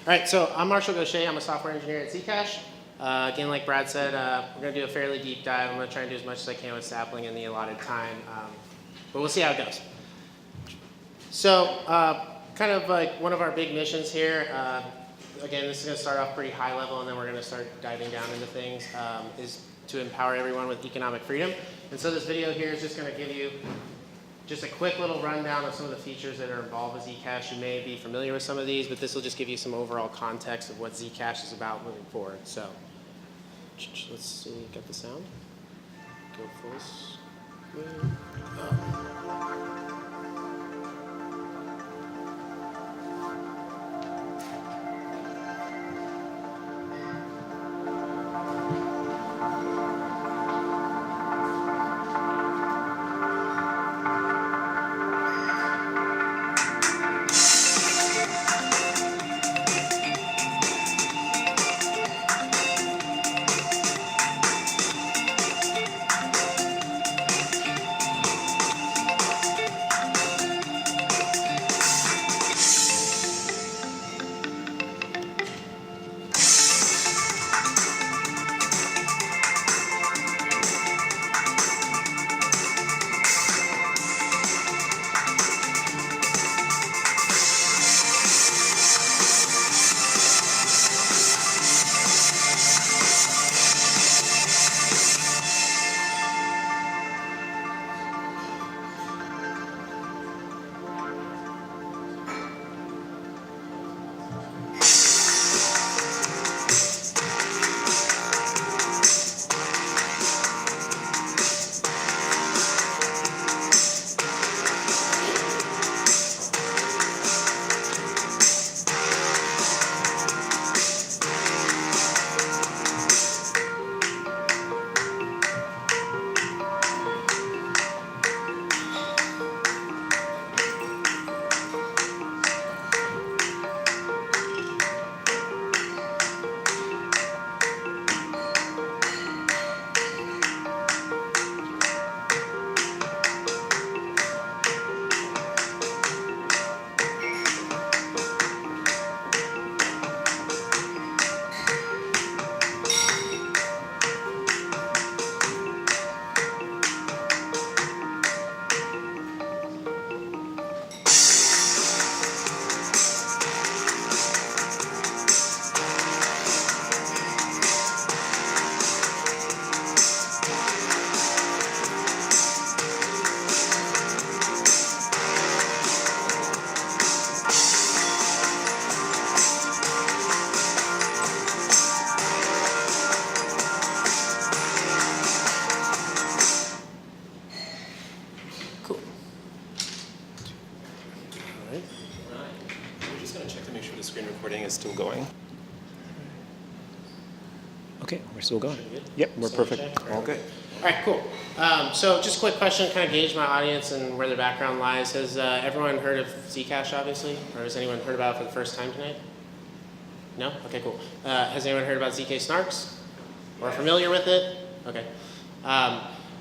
right, so I'm Marshall Gaucher. I'm a software engineer at ZCash. Again, like Brad said, we're going to do a fairly deep dive. I'm going to try and do as much as I can with Sapling in the allotted time, but we'll see how it goes. So kind of like one of our big missions here, again, this is going to start off pretty high level, and then we're going to start diving down into things, is to empower everyone with economic freedom. And so this video here is just going to give you just a quick little rundown of some of the features that are involved with ZCash. You may be familiar with some of these, but this will just give you some overall context of what ZCash is about moving forward. So let's see, get the sound. Go full screen. Still going. Okay, we're still going. Yep, we're perfect. All good. All right, cool. So just a quick question, kind of gauge my audience and where their background lies. Has everyone heard of ZCash, obviously? Or has anyone heard about it for the first time tonight? No? Okay, cool. Has anyone heard about ZK Snarks? Or familiar with it? Okay.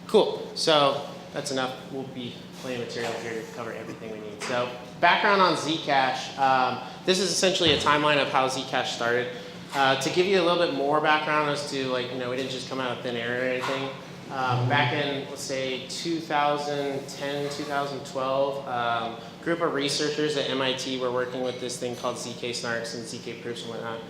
Cool. So that's enough. We'll be plenty of material here to cover everything we need. So background on ZCash. This is essentially a timeline of how ZCash started. To give you a little bit more background as to, like, we didn't just come out of thin air or anything. Back in, let's say, 2010, 2012, group of researchers at MIT were working with this thing called ZK Snarks and ZK proofs and whatnot.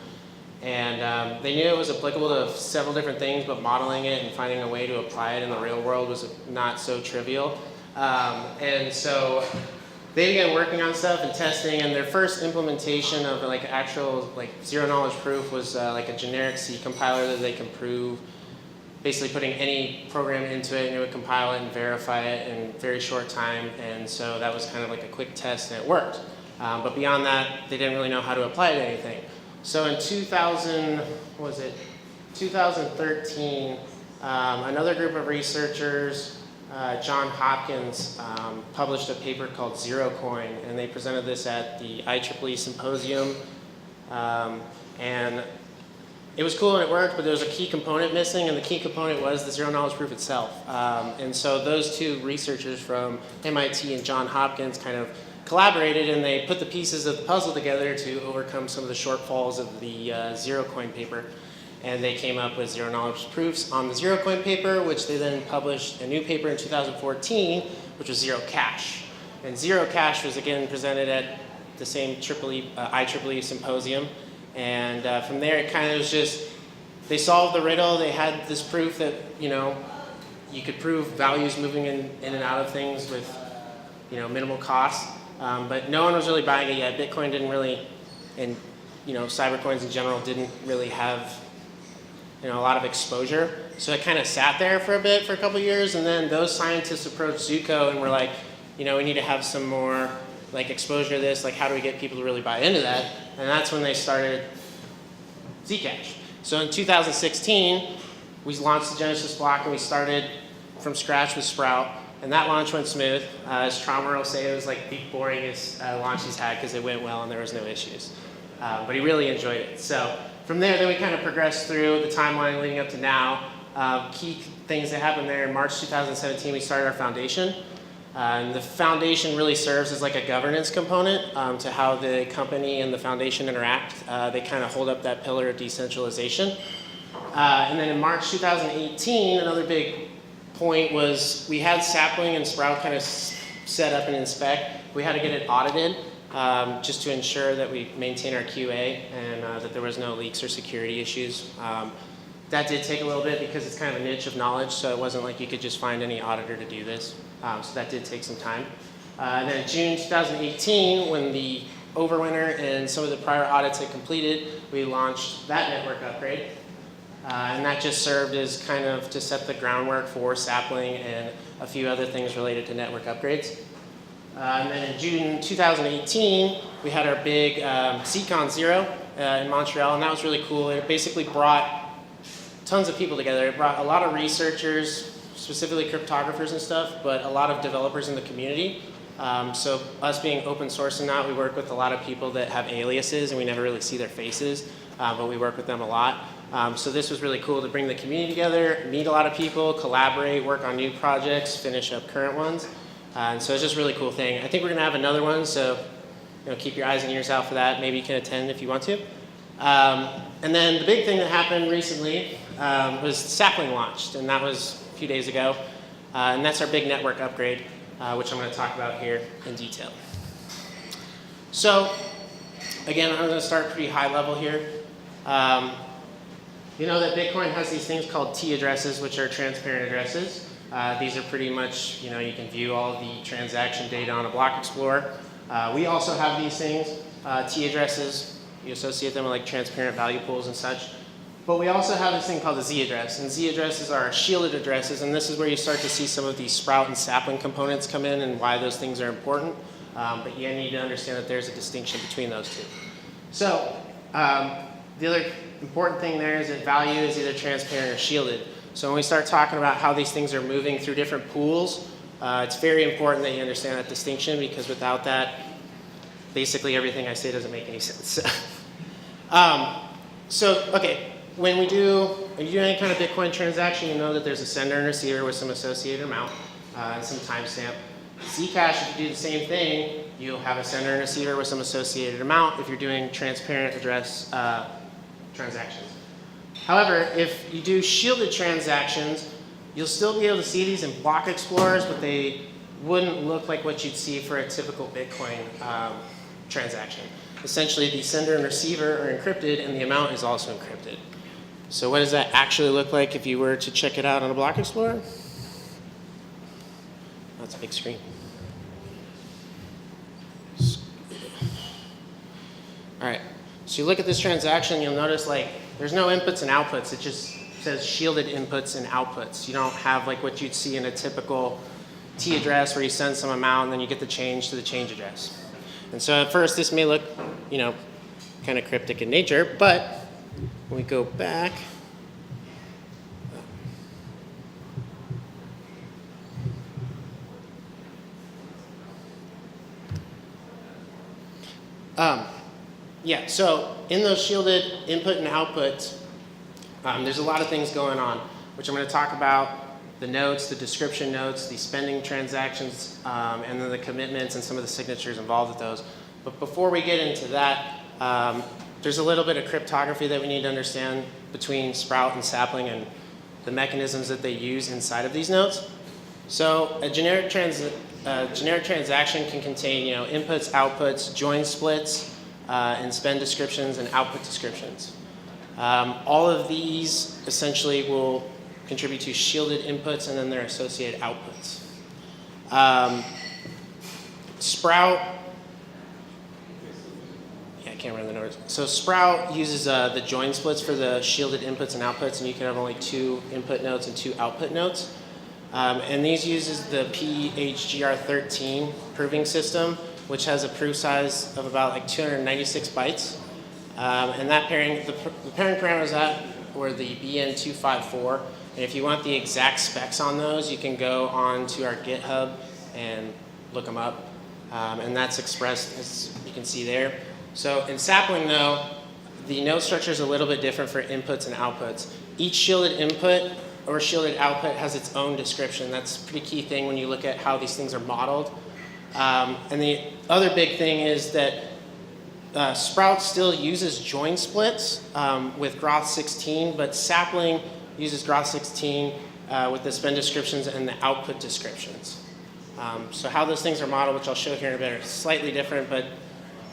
And they knew it was applicable to several different things, but modeling it and finding a way to apply it in the real world was not so trivial. And so they began working on stuff and testing, and their first implementation of like actual zero knowledge proof was like a generic C compiler that they can prove, basically putting any program into it and it would compile it and verify it in a very short time. And so that was kind of like a quick test, and it worked. But beyond that, they didn't really know how to apply it to anything. So in 2013, another group of researchers, John Hopkins, published a paper called ZeroCoin, and they presented this at the IEEE Symposium. And it was cool and it worked, but there was a key component missing, and the key component was the zero knowledge proof itself. And so those two researchers from MIT and John Hopkins kind of collaborated and they put the pieces of the puzzle together to overcome some of the shortfalls of the zero coin paper. And they came up with zero knowledge proofs on the zero coin paper, which they then published a new paper in 2014, which was ZCash. And ZCash was again presented at the same IEEE symposium. And from there, it kind of was just, they solved the riddle. They had this proof that, you could prove values moving in and out of things with, minimal cost. But no one was really buying it yet. Bitcoin didn't really, and, cybercoins in general didn't really have, a lot of exposure. So it kind of sat there for a couple years. And then those scientists approached ZCO and were like, we need to have some more exposure to this. How do we get people to really buy into that? And that's when they started ZCash. So in 2016, we launched the Genesis block and we started from scratch with Sprout. And that launch went smooth. As Traumer will say, it was the boringest launch he's had because it went well and there was no issues. But he really enjoyed it. So from there, then we kind of progressed through the timeline leading up to now. Key things that happened there in March 2017, we started our foundation. And the foundation really serves as a governance component to how the company and the foundation interact. They kind of hold up that pillar of decentralization. And then in March 2018, another big point was we had Sapling and Sprout kind of set up and inspect. We had to get it audited just to ensure that we maintain our QA and that there was no leaks or security issues. That did take a little bit because it's kind of a niche of knowledge, so it wasn't like you could just find any auditor to do this. So that did take some time. And then in June 2018, when the overwinter and some of the prior audits had completed, we launched that network upgrade. And that just served as kind of to set the groundwork for Sapling and a few other things related to network upgrades. And then in June 2018, we had our big ZCon 0 in Montreal, and that was really cool. It basically brought tons of people together. It brought a lot of researchers, specifically cryptographers and stuff, but a lot of developers in the community. So us being open source and that, we work with a lot of people that have aliases and we never really see their faces, but we work with them a lot. So this was really cool to bring the community together, meet a lot of people, collaborate, work on new projects, finish up current ones. And so it's just a really cool thing. I think we're gonna have another one, so keep your eyes and ears out for that. Maybe you can attend if you want to. And then the big thing that happened recently was Sapling launched, and that was a few days ago. And that's our big network upgrade, which I'm going to talk about here in detail. So again, I'm going to start pretty high level here. You know that Bitcoin has these things called T addresses, which are transparent addresses. These are pretty much, you can view all the transaction data on a block explorer. We also have these things, T addresses. You associate them with transparent value pools and such. But we also have this thing called the Z address. And Z addresses are shielded addresses, and this is where you start to see some of these Sprout and Sapling components come in and why those things are important. But you need to understand that there's a distinction between those two. So the other important thing there is that value is either transparent or shielded. So when we start talking about how these things are moving through different pools, it's very important that you understand that distinction, because without that, basically everything I say doesn't make any sense. Okay, when you do any kind of Bitcoin transaction, you know that there's a sender and receiver with some associated amount and some timestamp. ZCash, if you do the same thing, you'll have a sender and receiver with some associated amount if you're doing transparent address transactions. However, if you do shielded transactions, you'll still be able to see these in block explorers, but they wouldn't look like what you'd see for a typical Bitcoin transaction. Essentially, the sender and receiver are encrypted, and the amount is also encrypted. So what does that actually look like if you were to check it out on a block explorer? That's a big screen. All right, so you look at this transaction, you'll notice there's no inputs and outputs. It just says shielded inputs and outputs. You don't have what you'd see in a typical T address where you send some amount and then you get the change to the change address. And so at first this may look, kind of cryptic in nature, but when we go back, so in those shielded input and outputs, there's a lot of things going on, which I'm going to talk about the notes, the description notes, the spending transactions, and then the commitments and some of the signatures involved with those. But before we get into that, there's a little bit of cryptography that we need to understand between Sprout and Sapling and the mechanisms that they use inside of these notes. So a generic transaction can contain, inputs, outputs, join splits, and spend descriptions and output descriptions. All of these essentially will contribute to shielded inputs and then their associated outputs. Sprout, I can't remember the numbers. So Sprout uses the join splits for the shielded inputs and outputs, and you can have only 2 input nodes and 2 output nodes. And these uses the PHGR13 proving system, which has a proof size of about like 296 bytes. And that pairing, the pairing parameters that were the BN254. And if you want the exact specs on those, you can go on to our GitHub and look them up. And that's expressed, as you can see there. So in Sapling, though, the node structure is a little bit different for inputs and outputs. Each shielded input or shielded output has its own description. That's a pretty key thing when you look at how these things are modeled. And the other big thing is that Sprout still uses join splits with Groth 16, but Sapling uses Groth 16 with the spend descriptions and the output descriptions. So how those things are modeled, which I'll show here in a bit, are slightly different, but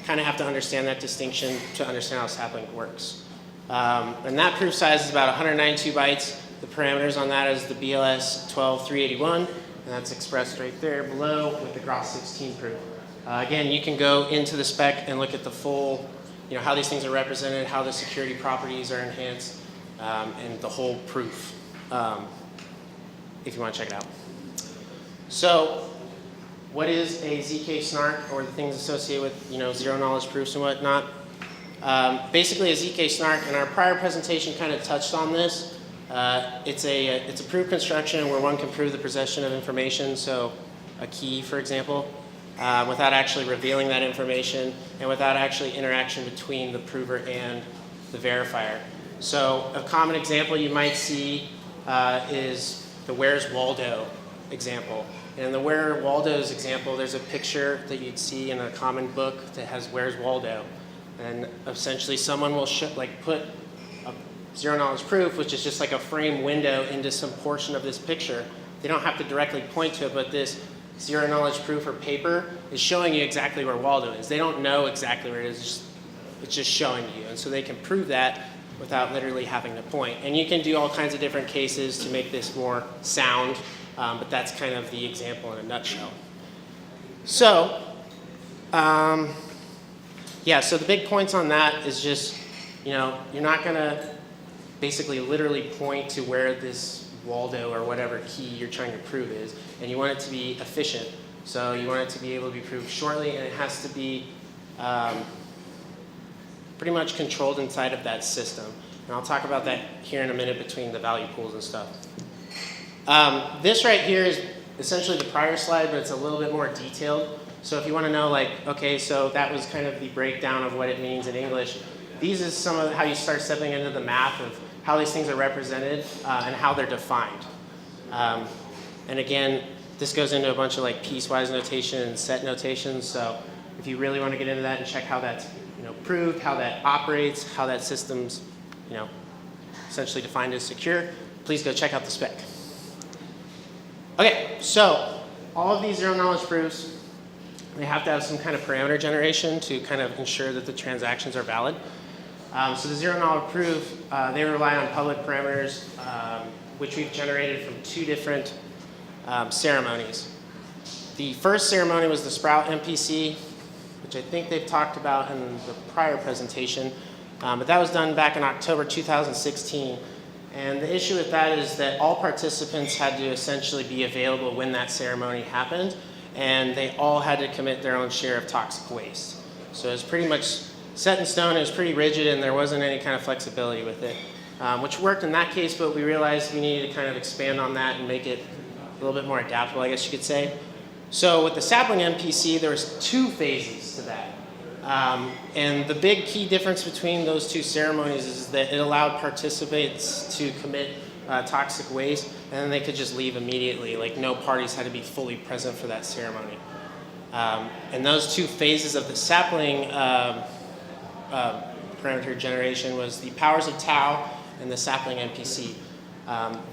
kind of have to understand that distinction to understand how Sapling works. And that proof size is about 192 bytes. The parameters on that is the BLS 12381, and that's expressed right there below with the Groth 16 proof. Again, you can go into the spec and look at the full, how these things are represented, how the security properties are enhanced, and the whole proof, if you want to check it out. So, what is a ZK snark, or the things associated with zero knowledge proofs and whatnot? Basically, a ZK snark, and our prior presentation kind of touched on this. It's a proof construction where one can prove the possession of information, so a key, for example, without actually revealing that information and without actually interaction between the prover and the verifier. So a common example you might see is the Where's Waldo example. In the Where Waldo's example, there's a picture that you'd see in a common book that has Where's Waldo. And essentially someone will put a zero knowledge proof, which is just like a frame window into some portion of this picture. They don't have to directly point to it, but this zero knowledge proof or paper is showing you exactly where Waldo is. They don't know exactly where it is, it's just showing you. And so they can prove that without literally having to point. And you can do all kinds of different cases to make this more sound, but that's kind of the example in a nutshell. So, so the big points on that is just, you're not going to basically literally point to where this Waldo or whatever key you're trying to prove is, and you want it to be efficient. So you want it to be able to be proved shortly, and it has to be pretty much controlled inside of that system. And I'll talk about that here in a minute between the value pools and stuff. This right here is essentially the prior slide, but it's a little bit more detailed. So if you want to know, okay, so that was kind of the breakdown of what it means in English. These is some of how you start stepping into the math of how these things are represented and how they're defined. And again, this goes into a bunch of piecewise notation and set notations. So if you really want to get into that and check how that's proved, how that operates, how that system's essentially defined as secure, please go check out the spec. Okay, so all of these zero knowledge proofs, they have to have some kind of parameter generation to kind of ensure that the transactions are valid. So the zero knowledge proof, they rely on public parameters, which we've generated from 2 different ceremonies. The first ceremony was the Sprout MPC, which I think they've talked about in the prior presentation, but that was done back in October 2016. And the issue with that is that all participants had to essentially be available when that ceremony happened, and they all had to commit their own share of toxic waste. So it was pretty much set in stone, it was pretty rigid, and there wasn't any kind of flexibility with it, which worked in that case, but we realized we needed to kind of expand on that and make it a little bit more adaptable, I guess you could say. So with the Sapling MPC, there was 2 phases to that. And the big key difference between those 2 ceremonies is that it allowed participants to commit toxic waste, and then they could just leave immediately. Like no parties had to be fully present for that ceremony. And those two phases of the sapling parameter generation was the powers of tau and the sapling MPC.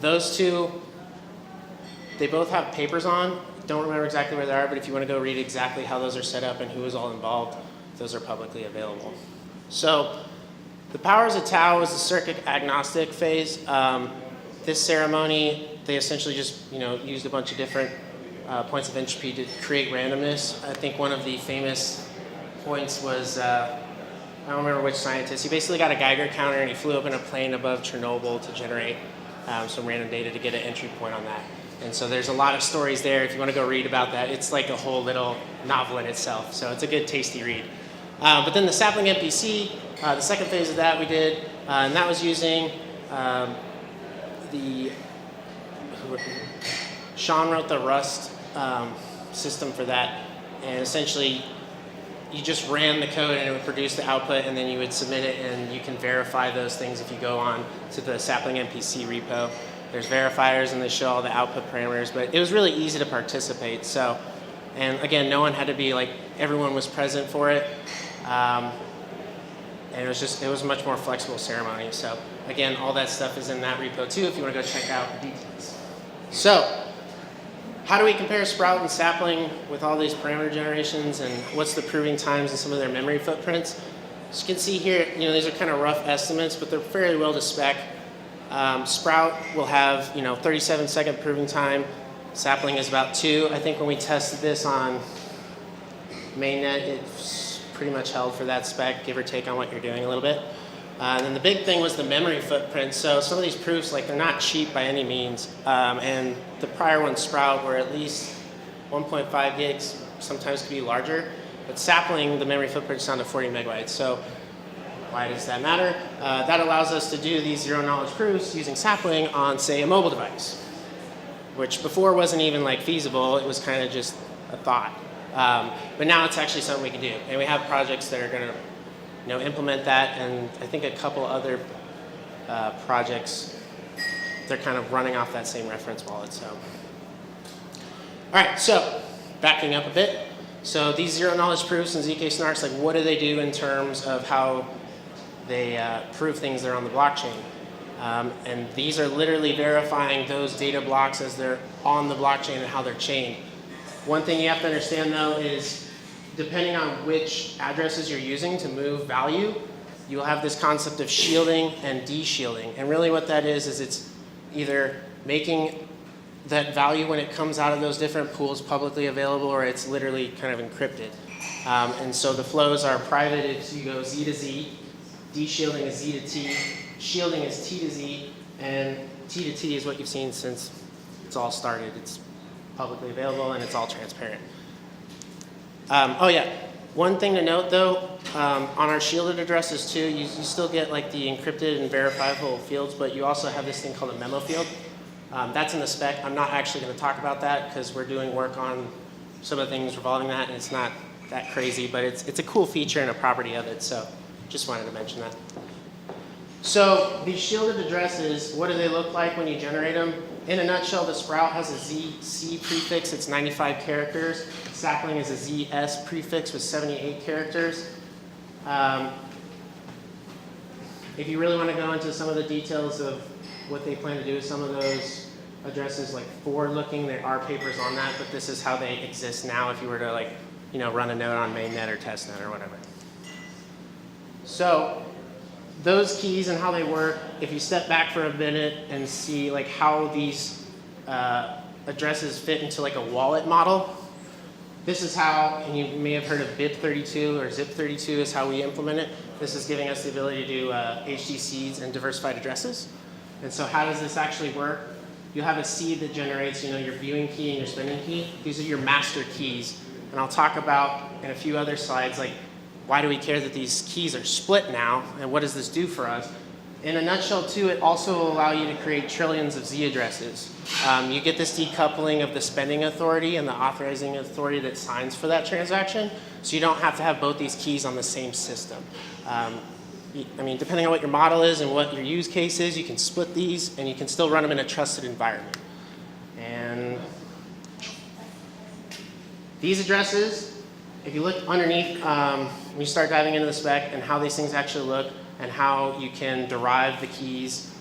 Those two, they both have papers on. Don't remember exactly where they are, but if you want to go read exactly how those are set up and who is all involved, those are publicly available. So the powers of tau is the circuit agnostic phase. This ceremony, they essentially just used a bunch of different points of entropy to create randomness. I think one of the famous points was, I don't remember which scientist, he basically got a Geiger counter and he flew up in a plane above Chernobyl to generate some random data to get an entry point on that. And so there's a lot of stories there. If you want to go read about that, it's like a whole little novel in itself. So it's a good, tasty read. But then the sapling MPC, the second phase of that we did, and that was using Sean wrote the Rust system for that. And essentially, you just ran the code and it would produce the output, and then you would submit it, and you can verify those things if you go on to the Sapling MPC repo. There's verifiers, and they show all the output parameters, but it was really easy to participate. So, and again, no one had to be like, everyone was present for it. And it was a much more flexible ceremony. So again, all that stuff is in that repo too if you want to go check out the details. So, how do we compare Sprout and Sapling with all these parameter generations, and what's the proving times and some of their memory footprints? As you can see here, these are kind of rough estimates, but they're fairly well to spec. Sprout will have 37-second proving time. Sapling is about 2. I think when we tested this on mainnet, it's pretty much held for that spec, give or take on what you're doing a little bit. And then the big thing was the memory footprint. So some of these proofs, they're not cheap by any means. And the prior ones, Sprout, were at least 1.5 gigs, sometimes could be larger. But Sapling, the memory footprint's down to 40 megabytes. So why does that matter? That allows us to do these zero-knowledge proofs using Sapling on, say, a mobile device, which before wasn't even feasible. It was kind of just a thought. But now it's actually something we can do. And we have projects that are going to implement that, and I think a couple other projects, they're kind of running off that same reference wallet. So, all right, so backing up a bit. So these zero-knowledge proofs and ZK snarks, what do they do in terms of how they prove things that are on the blockchain? And these are literally verifying those data blocks as they're on the blockchain and how they're chained. One thing you have to understand, though, is depending on which addresses you're using to move value, you'll have this concept of shielding and de-shielding. And really what that is it's either making that value when it comes out of those different pools publicly available, or it's literally kind of encrypted. And so the flows are private if you go Z to Z, de-shielding is Z to T, shielding is T to Z, and T to T is what you've seen since it's all started. It's publicly available and it's all transparent. Oh yeah, one thing to note though, on our shielded addresses too, you still get the encrypted and verifiable fields, but you also have this thing called a memo field. That's in the spec. I'm not actually going to talk about that because we're doing work on some of the things revolving that, and it's not that crazy, but it's a cool feature and a property of it, so just wanted to mention that. So these shielded addresses, what do they look like when you generate them? In a nutshell, the Sprout has a ZC prefix, it's 95 characters. Sapling is a ZS prefix with 78 characters. If you really want to go into some of the details of what they plan to do with some of those addresses, forward-looking, there are papers on that, but this is how they exist now if you were to run a node on mainnet or testnet or whatever. So those keys and how they work, if you step back for a minute and see how these addresses fit into a wallet model, this is how, and you may have heard of BIP32 or ZIP32 is how we implement it. This is giving us the ability to do HDCs and diversified addresses. And so how does this actually work? You have a seed that generates your viewing key and your spending key. These are your master keys. And I'll talk about in a few other slides, why do we care that these keys are split now, and what does this do for us? In a nutshell, too, it also will allow you to create trillions of Z addresses. You get this decoupling of the spending authority and the authorizing authority that signs for that transaction, so you don't have to have both these keys on the same system. I mean, depending on what your model is and what your use case is, you can split these and you can still run them in a trusted environment. And these addresses, if you look underneath, when you start diving into the spec and how these things actually look and how you can derive the keys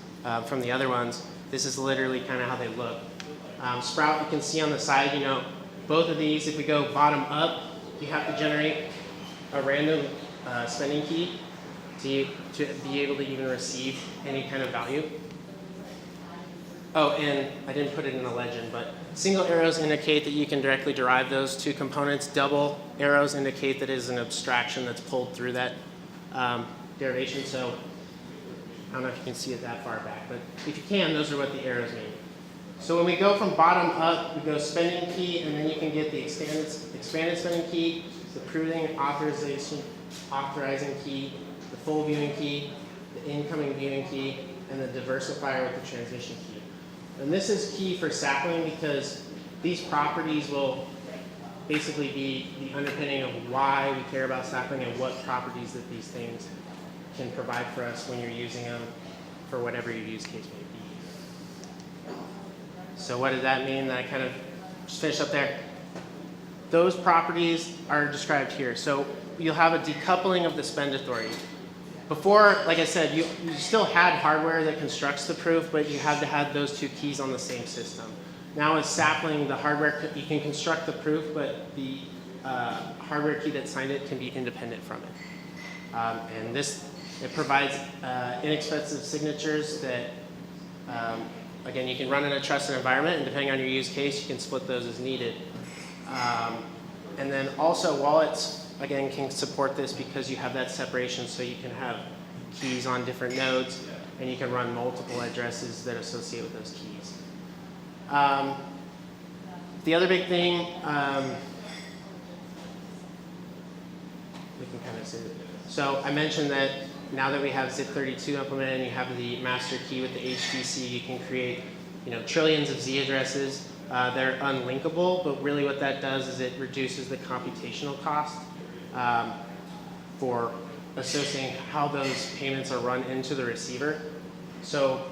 from the other ones, this is literally kind of how they look. Sprout, you can see on the side, both of these, if we go bottom up, you have to generate a random spending key to be able to even receive any kind of value. Oh, and I didn't put it in the legend, but single arrows indicate that you can directly derive those two components. Double arrows indicate that it is an abstraction that's pulled through that derivation. So I don't know if you can see it that far back, but if you can, those are what the arrows mean. So when we go from bottom up, we go spending key, and then you can get the expanded spending key, the proving authorizing key, the full viewing key, the incoming viewing key, and the diversifier with the transmission key. And this is key for Sapling because these properties will basically be the underpinning of why we care about Sapling and what properties that these things can provide for us when you're using them for whatever your use case may be. So what does that mean? That I kind of just finished up there. Those properties are described here. So you'll have a decoupling of the spend authority. Before, like I said, you still had hardware that constructs the proof, but you had to have those two keys on the same system. Now with Sapling, the hardware, you can construct the proof, but the hardware key that signed it can be independent from it. And it provides inexpensive signatures that, again, you can run in a trusted environment, and depending on your use case, you can split those as needed. And then also wallets, again, can support this because you have that separation, so you can have keys on different nodes, and you can run multiple addresses that associate with those keys. The other big thing, we can kind of see it. So I mentioned that now that we have ZIP32 implemented and you have the master key with the HDC, you can create trillions of Z addresses. They're unlinkable, but really what that does is it reduces the computational cost for associating how those payments are run into the receiver. So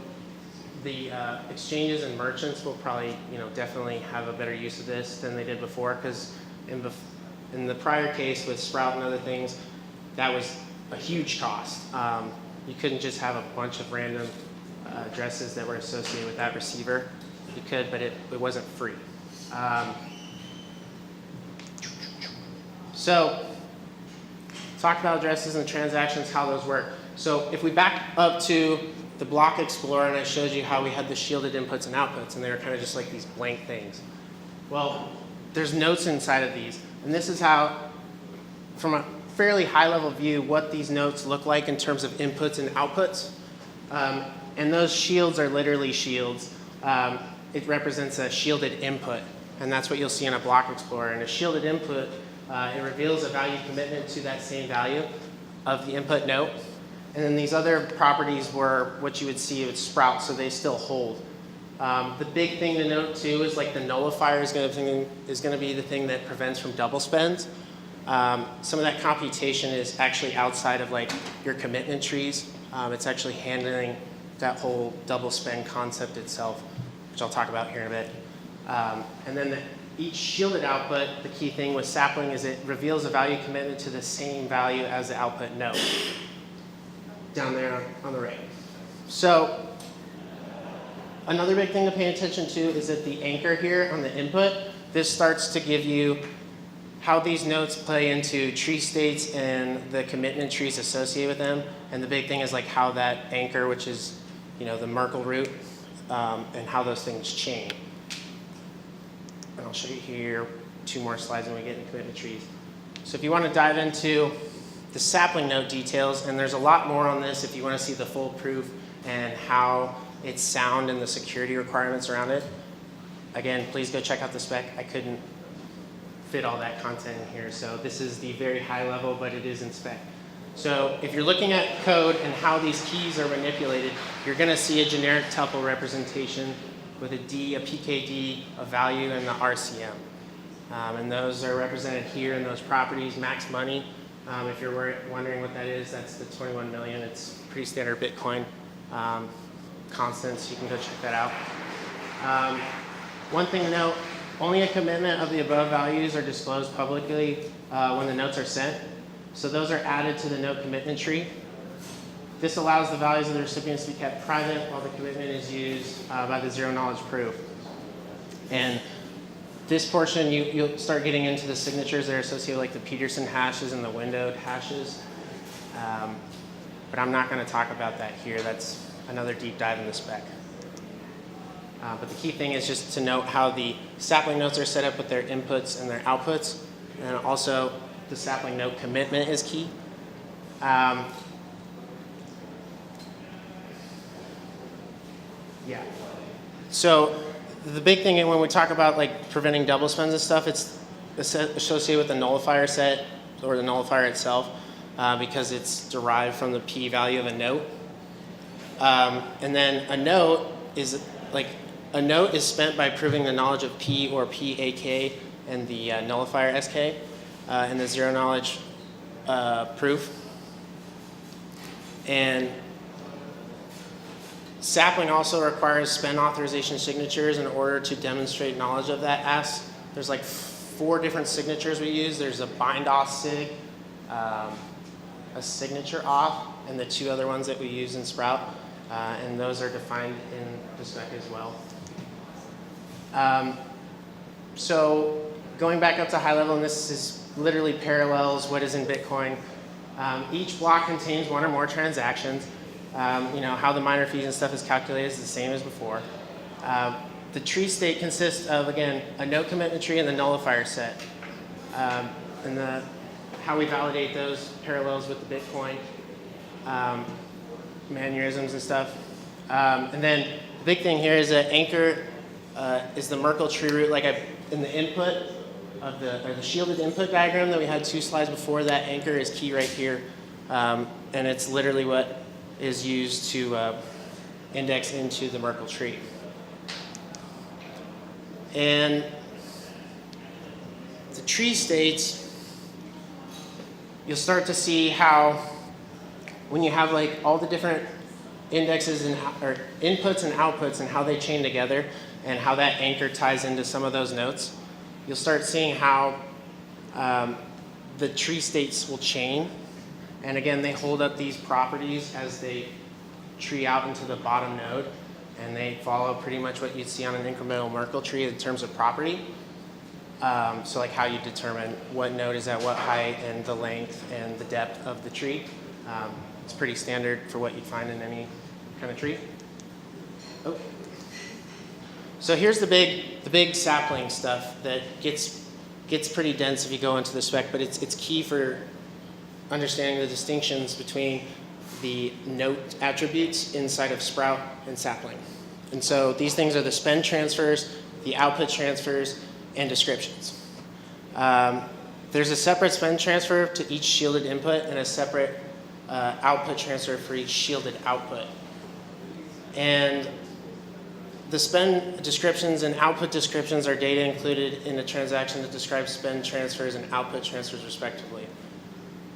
the exchanges and merchants will probably definitely have a better use of this than they did before, because in the prior case with Sprout and other things, that was a huge cost. You couldn't just have a bunch of random addresses that were associated with that receiver. You could, but it wasn't free. So talk about addresses and transactions, how those work. So if we back up to the Block Explorer, and I showed you how we had the shielded inputs and outputs, and they were kind of just like these blank things. Well, there's notes inside of these, and this is how, from a fairly high-level view, what these notes look like in terms of inputs and outputs. And those shields are literally shields. It represents a shielded input, and that's what you'll see in a Block Explorer. And a shielded input, it reveals a value commitment to that same value of the input note. And then these other properties were what you would see with Sprout, so they still hold. The big thing to note too is like the nullifier is going to be the thing that prevents from double spends. Some of that computation is actually outside of like your commitment trees. It's actually handling that whole double spend concept itself, which I'll talk about here in a bit. And then each shielded output, the key thing with Sapling is it reveals a value commitment to the same value as the output node down there on the right. So another big thing to pay attention to is that the anchor here on the input, this starts to give you how these nodes play into tree states and the commitment trees associated with them. And the big thing is like how that anchor, which is the Merkle root, and how those things chain. And I'll show you here 2 more slides when we get into commitment trees. So if you want to dive into the Sapling node details, and there's a lot more on this if you want to see the full proof and how it's sound and the security requirements around it. Again, please go check out the spec. I couldn't fit all that content in here, so this is the very high level, but it is in spec. So if you're looking at code and how these keys are manipulated, you're going to see a generic tuple representation with a D, a PKD, a value, and the RCM. And those are represented here in those properties. Max money If you're wondering what that is, that's the 21 million. It's pretty standard Bitcoin constants. You can go check that out. One thing to note, only a commitment of the above values are disclosed publicly when the notes are sent. So those are added to the note commitment tree. This allows the values of the recipients to be kept private while the commitment is used by the zero knowledge proof. And this portion, you'll start getting into the signatures that are associated with like the Peterson hashes and the windowed hashes. But I'm not going to talk about that here. That's another deep dive in the spec. But the key thing is just to note how the Sapling notes are set up with their inputs and their outputs. And also the Sapling note commitment is key. Yeah. So the big thing when we talk about like preventing double spends and stuff, it's associated with the nullifier set or the nullifier itself because it's derived from the p value of a note. And then a note is spent by proving the knowledge of p or PAK and the nullifier SK and the zero knowledge proof. And Sapling also requires spend authorization signatures in order to demonstrate knowledge of that S. There's like 4 different signatures we use. There's a bind auth sig, a signature auth, and the 2 other ones that we use in Sprout. And those are defined in the spec as well. So going back up to high level, and this is literally parallels what is in Bitcoin. Each block contains 1 or more transactions. How the miner fees and stuff is calculated is the same as before. The tree state consists of, again, a note commitment tree and the nullifier set. And how we validate those parallels with the Bitcoin mannerisms and stuff. And then the big thing here is that anchor is the Merkle tree root, like in the input of the shielded input diagram that we had 2 slides before. That anchor is key right here, and it's literally what is used to index into the Merkle tree. And the tree states, you'll start to see how when you have like all the different indexes or inputs and outputs and how they chain together and how that anchor ties into some of those notes, you'll start seeing how the tree states will chain. And again, they hold up these properties as they tree out into the bottom node, and they follow pretty much what you'd see on an incremental Merkle tree in terms of property. So like how you determine what node is at what height and the length and the depth of the tree. It's pretty standard for what you'd find in any kind of tree. Oh. So here's the big sapling stuff that gets pretty dense if you go into the spec, but it's key for understanding the distinctions between the note attributes inside of Sprout and Sapling. And so these things are the spend transfers, the output transfers, and descriptions. There's a separate spend transfer to each shielded input and a separate output transfer for each shielded output. And the spend descriptions and output descriptions are data included in a transaction that describes spend transfers and output transfers respectively.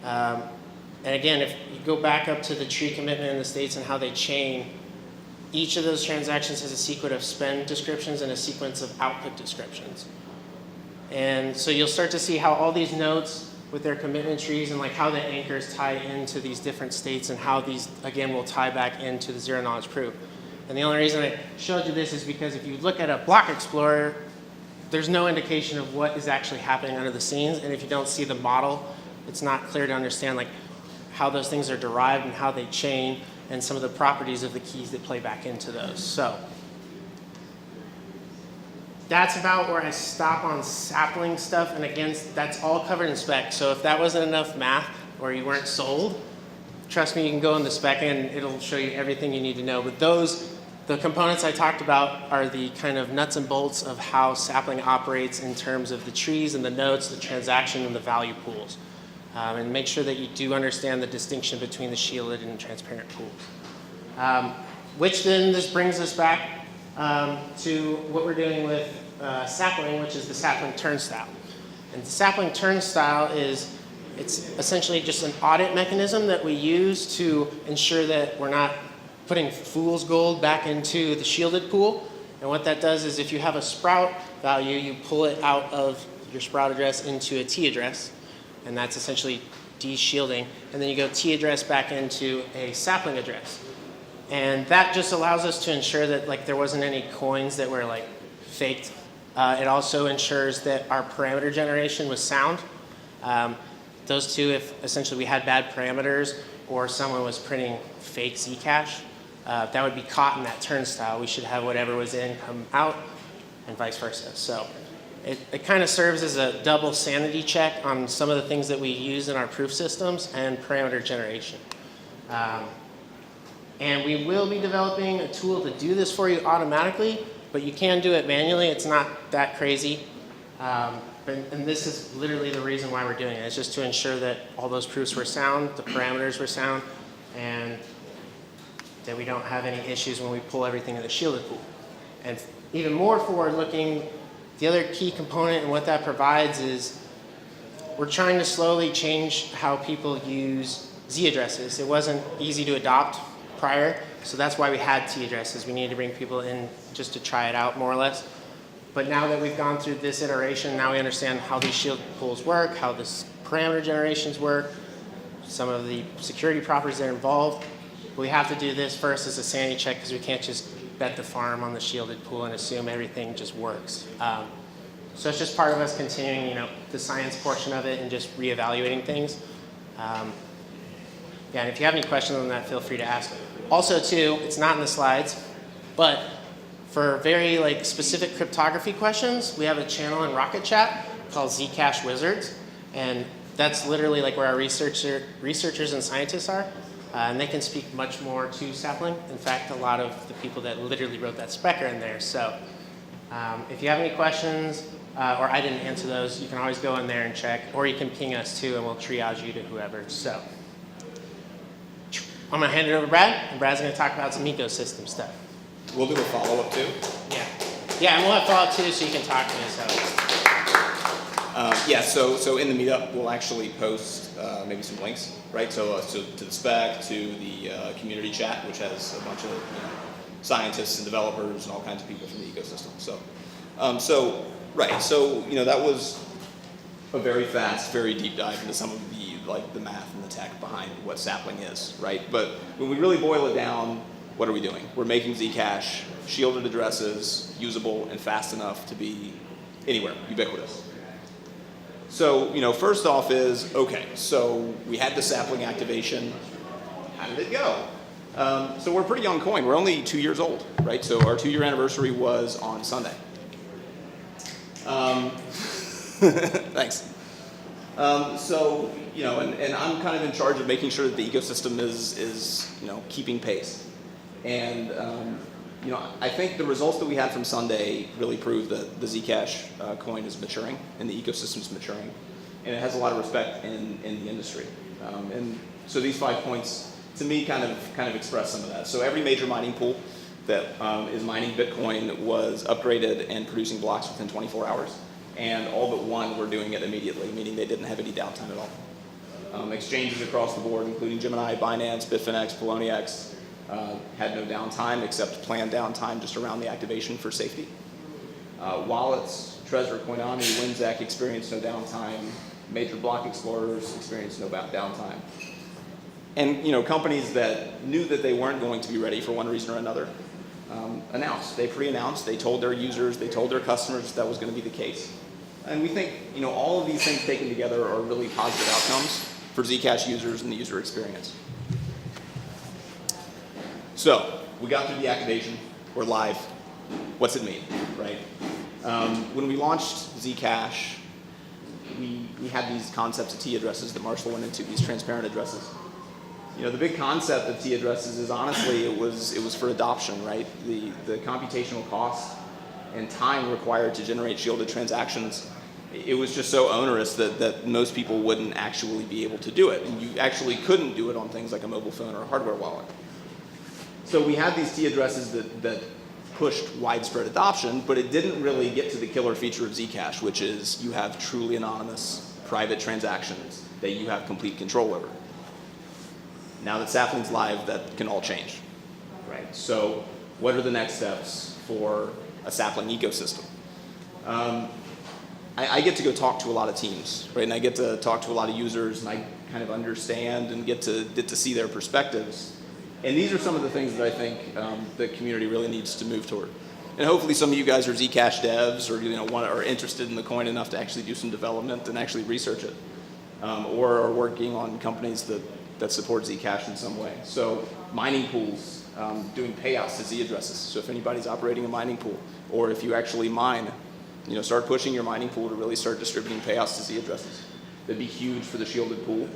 And again, if you go back up to the tree commitment in the states and how they chain, each of those transactions has a sequence of spend descriptions and a sequence of output descriptions. And so you'll start to see how all these nodes with their commitment trees and like how the anchors tie into these different states and how these, again, will tie back into the zero knowledge proof. And the only reason I showed you this is because if you look at a block explorer, there's no indication of what is actually happening under the scenes. And if you don't see the model, it's not clear to understand like how those things are derived and how they chain and some of the properties of the keys that play back into those. So that's about where I stop on sapling stuff. And again, that's all covered in spec. So if that wasn't enough math or you weren't sold, trust me, you can go in the spec and it'll show you everything you need to know. But the components I talked about are the kind of nuts and bolts of how sapling operates in terms of the trees and the nodes, the transaction, and the value pools. And make sure that you do understand the distinction between the shielded and transparent pools. Which then this brings us back to what we're doing with sapling, which is the sapling turnstile. And the sapling turnstile is It's essentially just an audit mechanism that we use to ensure that we're not putting fool's gold back into the shielded pool. And what that does is if you have a sprout value, you pull it out of your sprout address into a T address, and that's essentially de-shielding. And then you go T address back into a sapling address. And that just allows us to ensure that like there wasn't any coins that were like faked. It also ensures that our parameter generation was sound. Those two, if essentially we had bad parameters or someone was printing fake ZCash, that would be caught in that turnstile. We should have whatever was in come out and vice versa. So it kind of serves as a double sanity check on some of the things that we use in our proof systems and parameter generation. And we will be developing a tool to do this for you automatically, but you can do it manually. It's not that crazy. And this is literally the reason why we're doing it. It's just to ensure that all those proofs were sound, the parameters were sound, and that we don't have any issues when we pull everything in the shielded pool. And even more forward-looking, the other key component and what that provides is we're trying to slowly change how people use Z addresses. It wasn't easy to adopt prior, so that's why we had T addresses. We needed to bring people in just to try it out more or less. But now that we've gone through this iteration, now we understand how these shield pools work, how this parameter generations work, some of the security properties that are involved. But we have to do this first as a sanity check because we can't just bet the farm on the shielded pool and assume everything just works. So it's just part of us continuing, the science portion of it and just reevaluating things. Yeah, and if you have any questions on that, feel free to ask. Also, too, it's not in the slides, but for very specific cryptography questions, we have a channel in Rocket Chat called ZCash Wizards, and that's literally where our researchers and scientists are, and they can speak much more to Sapling. In fact, a lot of the people that literally wrote that spec are in there. So if you have any questions or I didn't answer those, you can always go in there and check, or you can ping us too, and we'll triage you to whoever. So I'm going to hand it over to Brad, and Brad's going to talk about some ecosystem stuff. We'll do a follow-up too. Yeah, and we'll have follow-up too, so you can talk to me. So in the meetup, we'll actually post maybe some links, right? So to the spec, to the community chat, which has a bunch of scientists and developers and all kinds of people from the ecosystem. So that was a very fast, very deep dive into some of the math and the tech behind what Sapling is, right? But when we really boil it down, what are we doing? We're making Zcash shielded addresses, usable and fast enough to be anywhere, ubiquitous. So, first off is, okay, so we had the Sapling activation. How did it go? So we're a pretty young coin. We're only 2 years old, right? So our 2-year anniversary was on Sunday. Thanks. And I'm kind of in charge of making sure that the ecosystem is keeping pace. And, I think the results that we had from Sunday really prove that the Zcash coin is maturing and the ecosystem is maturing. And it has a lot of respect in the industry. And so these 5 points, to me, kind of express some of that. So every major mining pool that is mining Bitcoin was upgraded and producing blocks within 24 hours. And all but one were doing it immediately, meaning they didn't have any downtime at all. Exchanges across the board, including Gemini, Binance, Bitfinex, Poloniex, had no downtime except planned downtime just around the activation for safety. Wallets, Trezor, Coinami, Winzec experienced no downtime. Major block explorers experienced no downtime. And companies that knew that they weren't going to be ready for one reason or another announced. They pre-announced. They told their users. They told their customers that was going to be the case. And we think all of these things taken together are really positive outcomes for Zcash users and the user experience. So we got through the activation. We're live. What's it mean, right? When we launched Zcash, we had these concepts of T addresses that Marshall went into, these transparent addresses. The big concept of T addresses is honestly it was for adoption, right? The computational cost and time required to generate shielded transactions, it was just so onerous that most people wouldn't actually be able to do it. And you actually couldn't do it on things like a mobile phone or a hardware wallet. So we had these T addresses that pushed widespread adoption, but it didn't really get to the killer feature of Zcash, which is you have truly anonymous private transactions that you have complete control over. Now that Sapling's live, that can all change, right? So what are the next steps for a Sapling ecosystem? I get to go talk to a lot of teams, right? And I get to talk to a lot of users, and I kind of understand and get to see their perspectives. And these are some of the things that I think the community really needs to move toward. And hopefully some of you guys are ZCash devs, or are interested in the coin enough to actually do some development and actually research it, or are working on companies that support Zcash in some way. So mining pools, doing payouts to Z addresses. So if anybody's operating a mining pool, or if you actually mine, start pushing your mining pool to really start distributing payouts to Z addresses. That'd be huge for the shielded pool.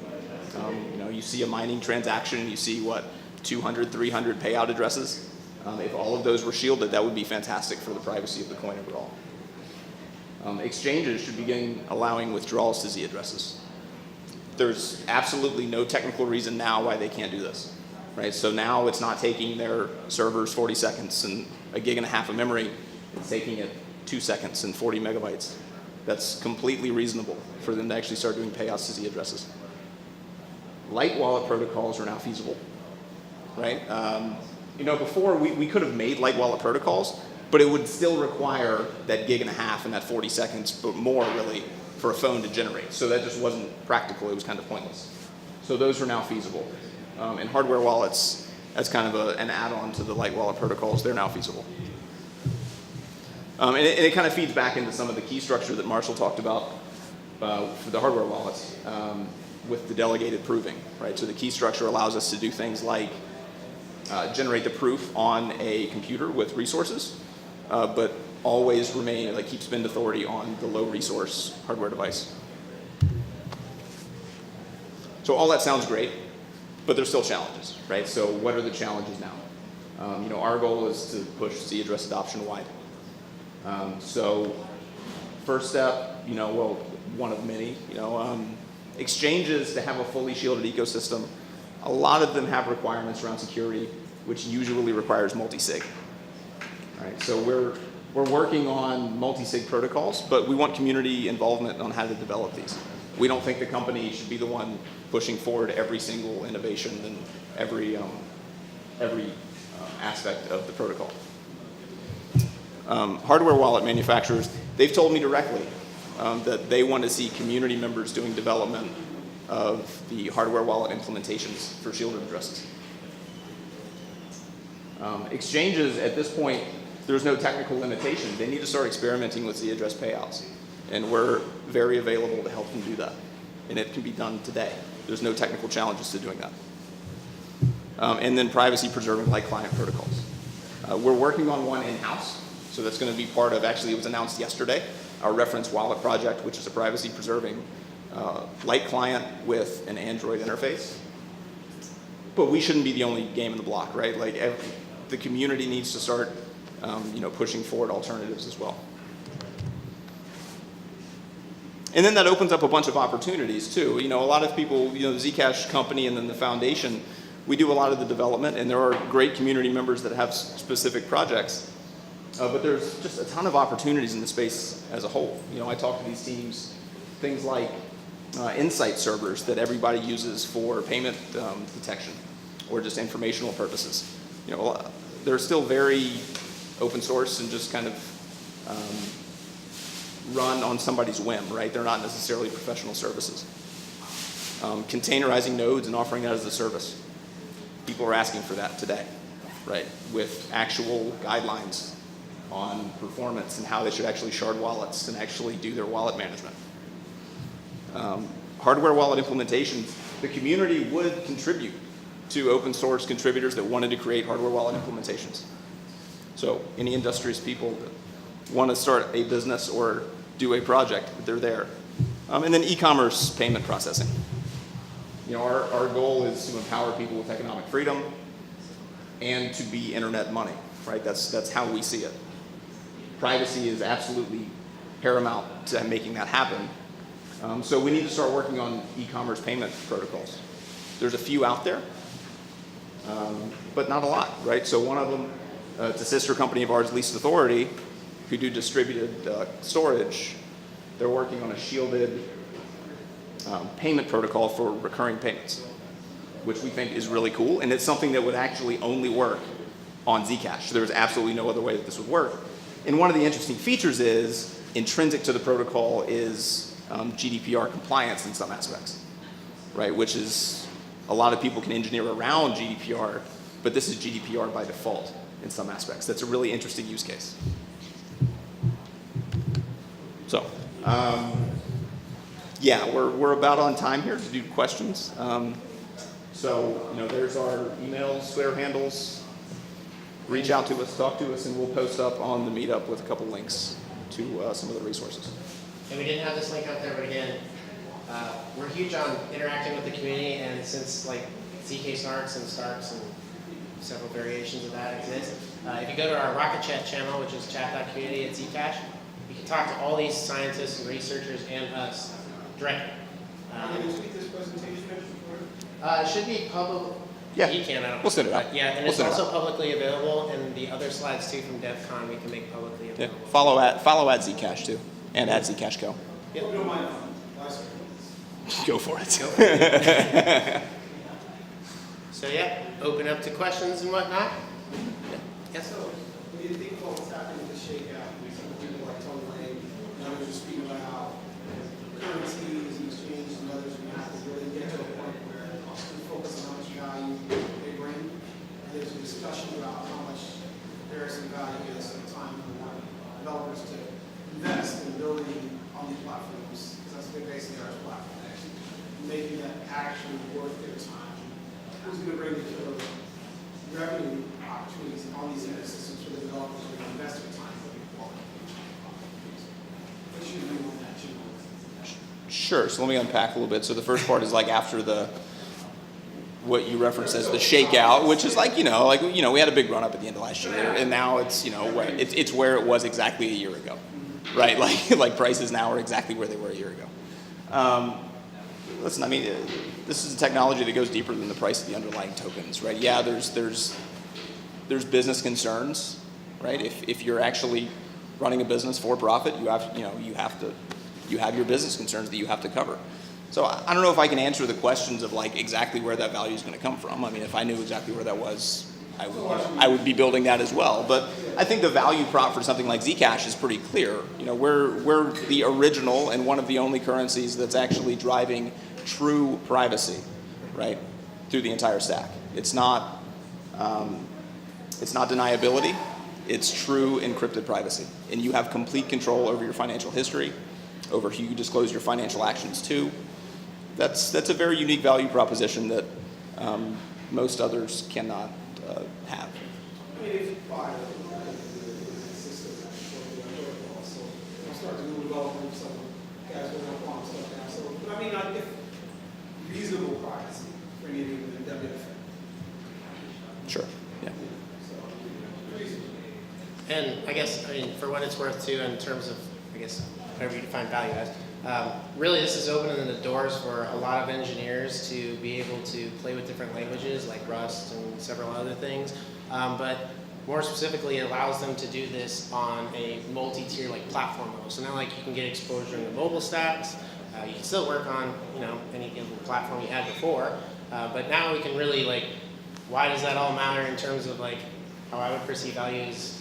You see a mining transaction and you see 200, 300 payout addresses. If all of those were shielded, that would be fantastic for the privacy of the coin overall. Exchanges should begin allowing withdrawals to Z addresses. There's absolutely no technical reason now why they can't do this, right? So now it's not taking their servers 40 seconds and a gig and a half of memory. It's taking it 2 seconds and 40 megabytes. That's completely reasonable for them to actually start doing payouts to Z addresses. Light wallet protocols are now feasible, right? Before we could have made light wallet protocols, but it would still require that gig and a half and that 40 seconds, but more really, for a phone to generate. So that just wasn't practical. It was kind of pointless. So those are now feasible. And hardware wallets, as kind of an add-on to the light wallet protocols, they're now feasible. And it kind of feeds back into some of the key structure that Marshall talked about for the hardware wallets with the delegated proving, right? So the key structure allows us to do things like generate the proof on a computer with resources, but always remain, keep spend authority on the low resource hardware device. So all that sounds great, but there's still challenges, right? So what are the challenges now? Our goal is to push Z address adoption wide. So first step, one of many, exchanges to have a fully shielded ecosystem. A lot of them have requirements around security, which usually requires multi-sig. Right? So we're working on multi-sig protocols, but we want community involvement on how to develop these. We don't think the company should be the one pushing forward every single innovation and every aspect of the protocol. Hardware wallet manufacturers, they've told me directly that they want to see community members doing development of the hardware wallet implementations for shielded addresses. Exchanges, at this point, there's no technical limitation. They need to start experimenting with Z address payouts. And we're very available to help them do that. And it can be done today. There's no technical challenges to doing that. And then privacy preserving light client protocols. We're working on one in-house. So that's going to be part of, actually it was announced yesterday, our reference wallet project, which is a privacy preserving light client with an Android interface. But we shouldn't be the only game in the block, right? The community needs to start pushing forward alternatives as well. And then that opens up a bunch of opportunities too. A lot of people, the ZCash company and then the foundation, we do a lot of the development, and there are great community members that have specific projects. But there's just a ton of opportunities in the space as a whole. I talk to these teams, things like insight servers that everybody uses for payment detection or just informational purposes. They're still very open source and just kind of run on somebody's whim, right? They're not necessarily professional services. Containerizing nodes and offering that as a service. People are asking for that today, right? With actual guidelines on performance and how they should actually shard wallets and actually do their wallet management. Hardware wallet implementations, the community would contribute to open source contributors that wanted to create hardware wallet implementations. So any industrious people that want to start a business or do a project, they're there. And then e-commerce payment processing. Our goal is to empower people with economic freedom and to be internet money, right? That's how we see it. Privacy is absolutely paramount to making that happen. So we need to start working on e-commerce payment protocols. There's a few out there, but not a lot, right? So one of them, it's a sister company of ours, Least Authority, who do distributed storage. They're working on a shielded payment protocol for recurring payments, which we think is really cool, and it's something that would actually only work on ZCash. There was absolutely no other way that this would work. And one of the interesting features is, intrinsic to the protocol is GDPR compliance in some aspects, right? Which is, a lot of people can engineer around GDPR, but this is GDPR by default in some aspects. That's a really interesting use case. So, yeah, we're about on time here to do questions. So, there's our emails, Twitter handles. Reach out to us, talk to us, and we'll post up on the meetup with a couple links to some of the resources. And we didn't have this link out there, but again, we're huge on interacting with the community, and since like ZK Snarks and Starks and several variations of that exist, if you go to our Rocket Chat channel, which is chat.community at ZCash, you can talk to all these scientists and researchers and us directly. Can you tweet this presentation? It should be public. Yeah, You can, I don't know. we'll send it out. But yeah, and We'll it's send it also out. publicly available, and the other slides too from DevCon we can make publicly Yeah, available. follow at ZCash too, and at ZCash Go. If you don't mind, last one. Go for it. So yeah, open up to questions and whatnot. Yes. So, when you think about what's happening with the shakeout, some people like Tony Lane, and others are speaking about how currencies and exchanges and others, we have to really get to a point where we focus on how much value they bring. And there's a discussion about how much there is some value is at the time we want developers to invest in building on these platforms, because that's what basically our platform, making that actually worth their time. Who's going to bring the revenue opportunities on these ecosystems for the developers who are investing time for the quality? What should we do on that too? Sure. So let me unpack a little bit. So the first part is like after what you referenced as the shakeout, which is like we had a big run up at the end of last year, and now it's it's where it was exactly a year ago, right? Like prices now are exactly where they were a year ago. Listen, I mean, this is a technology that goes deeper than the price of the underlying tokens, right? Yeah, there's business concerns, right? If you're actually running a business for profit, you have your business concerns that you have to cover. So I don't know if I can answer the questions of like exactly where that value is going to come from. I mean, if I knew exactly where that was, I would be building that as well. But I think the value prop for something like Zcash is pretty clear. We're the original and one of the only currencies that's actually driving true privacy, right, through the entire stack. It's not deniability. It's true encrypted privacy, and you have complete control over your financial history, over who you disclose your financial actions to. That's a very unique value proposition that most others cannot have. I mean, if you buy the system, so I'm starting to develop some guys will help on stuff now. So, but I mean, I get reasonable privacy for anything with WFM. Sure. Yeah. So, reasonable. And I guess, for what it's worth too, in terms of, however you define value as, really this is opening the doors for a lot of engineers to be able to play with different languages like Rust and several other things. But more specifically, it allows them to do this on a multi-tier platform level. So now you can get exposure into mobile stacks. You can still work on any given platform you had before. But now we can really why does that all matter in terms of how I would perceive value is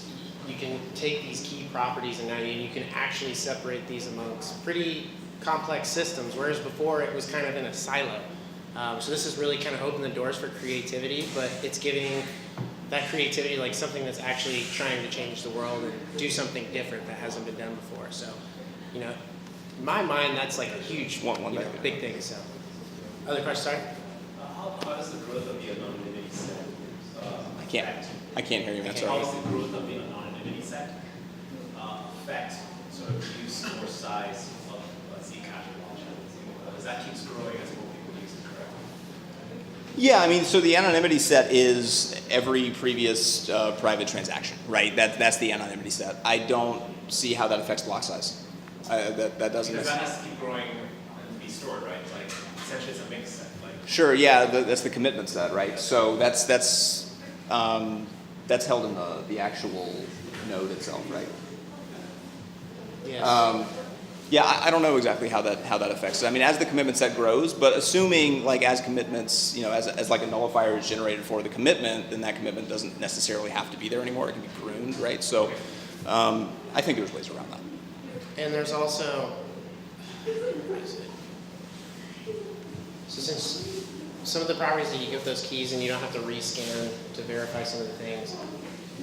you can take these key properties and now you can actually separate these amongst pretty complex systems, whereas before it was kind of in a silo. So this has really kind of opened the doors for creativity, but it's giving that creativity something that's actually trying to change the world and do something different that hasn't been done before. So, in my mind, that's a huge, big thing. So, other questions, sorry? How does the growth of the anonymity set I can't hear you, man. how Sorry. does the growth of the anonymity set affect sort of the use or size of Zcash blockchain? As that keeps growing, as more people use it correctly? Yeah, I mean, so the anonymity set is every previous private transaction, right? That's the anonymity set. I don't see how that affects block size. That doesn't. Because that has to keep growing and be stored, right? Essentially it's a mixed set. Sure, yeah, that's the commitment set, right? So that's held in the actual node itself, right? Yes. Yeah, I don't know exactly how that affects it. I mean, as the commitment set grows, but assuming like as commitments, as like a nullifier is generated for the commitment, then that commitment doesn't necessarily have to be there anymore. It can be pruned, right? So I think there's ways around that. And there's also, so since some of the properties that you give those keys and you don't have to rescan to verify some of the things,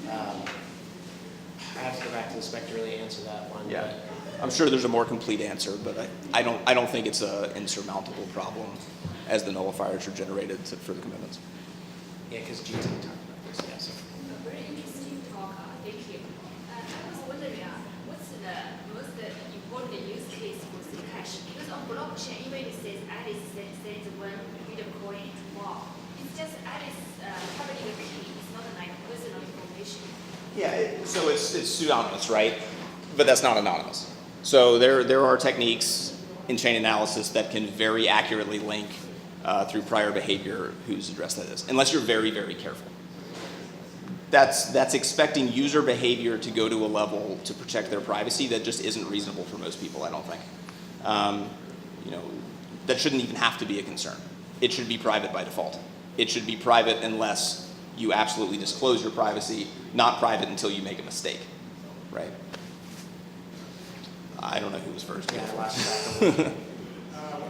I have to go back to the spec to really answer that one. Yeah. But I'm sure there's a more complete answer, but I don't think it's an insurmountable problem as the nullifiers are generated for the commitments. yeah, because GT talked about this. Yeah, so. Very interesting talk. Thank you. I was wondering, what's the most important use case for ZCash? Because on blockchain, even it says Alice sends one Bitcoin tomorrow. It's just Alice having a key. It's not like personal information. Yeah, so it's pseudonymous, right? But that's not anonymous. So there are techniques in chain analysis that can very accurately link through prior behavior whose address that is, unless you're very, very careful. That's expecting user behavior to go to a level to protect their privacy that just isn't reasonable for most people, I don't think. That shouldn't even have to be a concern. It should be private by default. It should be private unless you absolutely disclose your privacy, not private until you make a mistake, right? I don't know who was first. Yeah, last What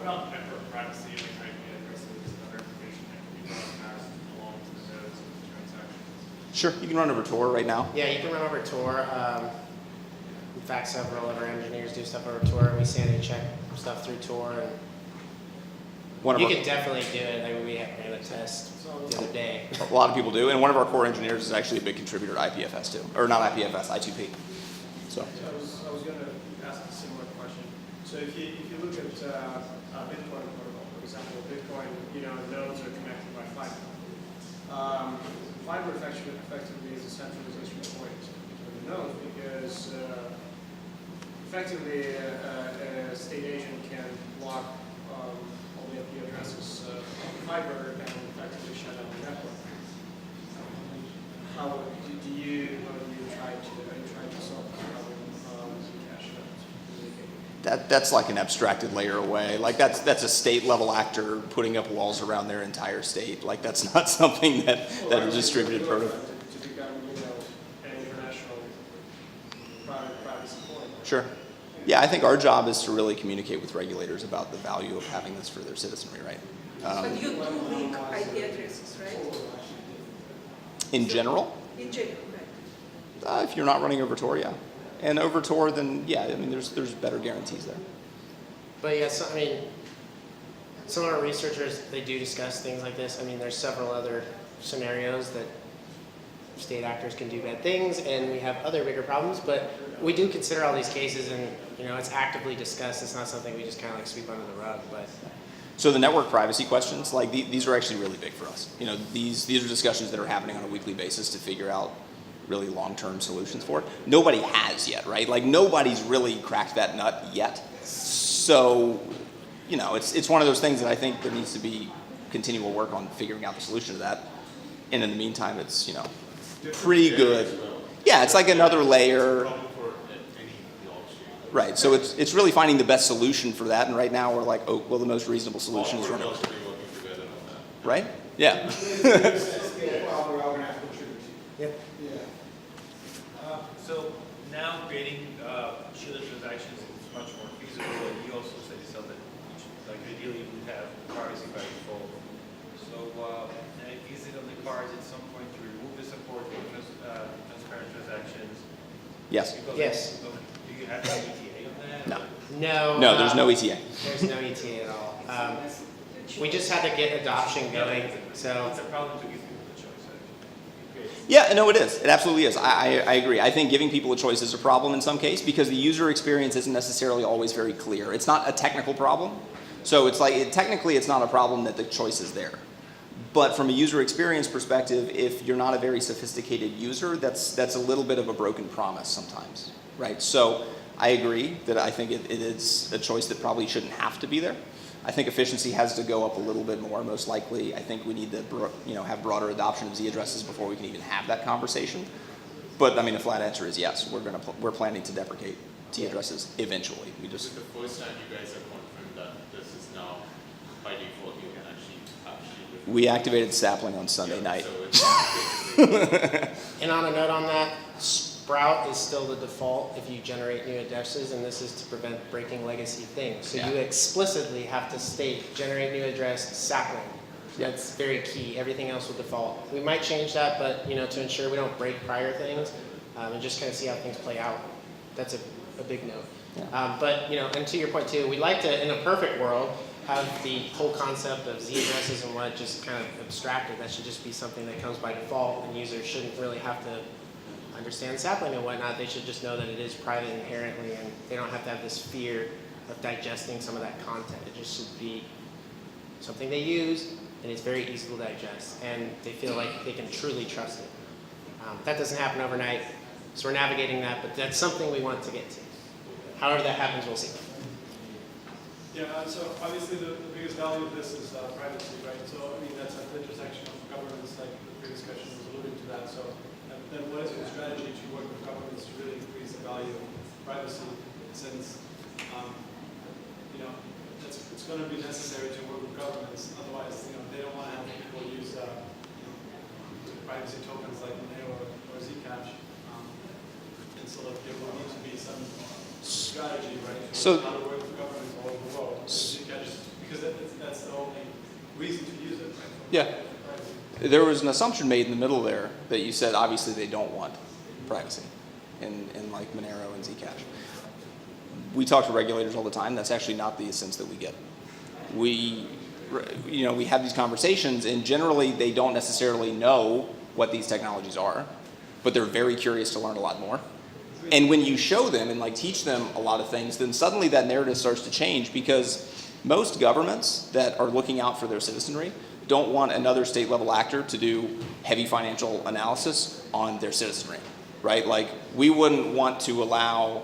about network privacy and IP addresses and other information that can be broadcast along to the nodes of the transactions? Sure, you can run over Tor right now. Yeah, you can run over Tor. In fact, several of our engineers do stuff over Tor, and we sanity check stuff through Tor. And you can definitely do it. I mean, we ran a test the other day. A lot of people do, and one of our core engineers is actually a big contributor to IPFS too, or not IPFS, I2P. So. I was going to ask a similar question. So if you look at Bitcoin protocol, for example, Bitcoin, nodes are connected by fiber. Fiber effectively is a centralization point between the nodes because effectively a state agent can block all the IP addresses on fiber and effectively shut down the network. How do you try to solve this problem ZCash? That's like an abstracted layer away. Like that's a state level actor putting up walls around their entire state. Like that's not something that a distributed protocol. To become, an international privacy point. Sure. Yeah, I think our job is to really communicate with regulators about the value of having this for their citizenry, right? But you do link IP addresses, right? In general, In general, right? if you're not running over Tor, yeah. And over Tor, then yeah, I mean, there's better guarantees there. But yeah, so, I mean, some of our researchers, they do discuss things like this. I mean, there's several other scenarios that state actors can do bad things, and we have other bigger problems, but we do consider all these cases, and it's actively discussed. It's not something we just kind of like sweep under the rug. But So the network privacy questions, like these are actually really big for us. These are discussions that are happening on a weekly basis to figure out really long-term solutions for it. Nobody has yet, right? Like nobody's really cracked that nut yet. So, it's one of those things that I think there needs to be continual work on figuring out the solution to that. And in the meantime, it's, pretty good. Yeah, it's like another layer. Right, so it's really finding the best solution for that, and right now we're like, oh, well, the most reasonable solution is running. Right? Yeah. So now creating shielded transactions is much more feasible, and you also said yourself that ideally you would have privacy by default. So is it on the cards at some point to remove the support for transparent transactions? Yes. yes. Okay. Do you have an ETA on that? No. No. No, there's no ETA. There's no ETA at all. We just had to get adoption going. So It's a problem to give people the choice, actually. Yeah, no, it is. It absolutely is. I agree. I think giving people a choice is a problem in some case because the user experience isn't necessarily always very clear. It's not a technical problem. So it's like, technically it's not a problem that the choice is there. But from a user experience perspective, if you're not a very sophisticated user, that's a little bit of a broken promise sometimes, right? So I agree that I think it is a choice that probably shouldn't have to be there. I think efficiency has to go up a little bit more, most likely. I think we need to have broader adoption of Z addresses before we can even have that conversation. But I mean, the flat answer is yes. We're planning to deprecate addresses eventually. We This just is the first time you guys have confirmed that this is now by default you can actually we activated Sapling on Sunday night. So it's basically And on a note on that, Sprout is still the default if you generate new addresses, and this is to prevent breaking legacy things. So Yeah. you explicitly have to state generate new address Sapling. Yeah. That's very key. Everything else will default. We might change that, but to ensure we don't break prior things and just kind of see how things play out. That's a big note. Yeah. But and to your point too, we'd like to, in a perfect world, have the whole concept of Z addresses and what just kind of abstracted. That should just be something that comes by default, and users shouldn't really have to understand Sapling and whatnot. They should just know that it is private inherently, and they don't have to have this fear of digesting some of that content. It just should be something they use, and it's very easy to digest, and they feel like they can truly trust it. That doesn't happen overnight, so we're navigating that, but that's something we want to get to. However that happens, we'll see. Yeah, so obviously the biggest value of this is privacy, right? So I mean that's at the intersection of governments, like the previous discussion was alluding to that. So then what is your strategy to work with governments to really increase the value of privacy, since it's going to be necessary to work with governments, otherwise they don't want to have people use privacy tokens like Monero or ZCash, and so there will need to be some strategy, right? So- how to work with governments all over the world. Because that's the only reason to use it, right? Yeah. Privacy. There was an assumption made in the middle there that you said obviously they don't want privacy in like Monero and ZCash. We talk to regulators all the time. That's actually not the sense that we get. We have these conversations, and generally they don't necessarily know what these technologies are, but they're very curious to learn a lot more. And when you show them and like teach them a lot of things, then suddenly that narrative starts to change, because most governments that are looking out for their citizenry don't want another state level actor to do heavy financial analysis on their citizenry, right? Like we wouldn't want to allow,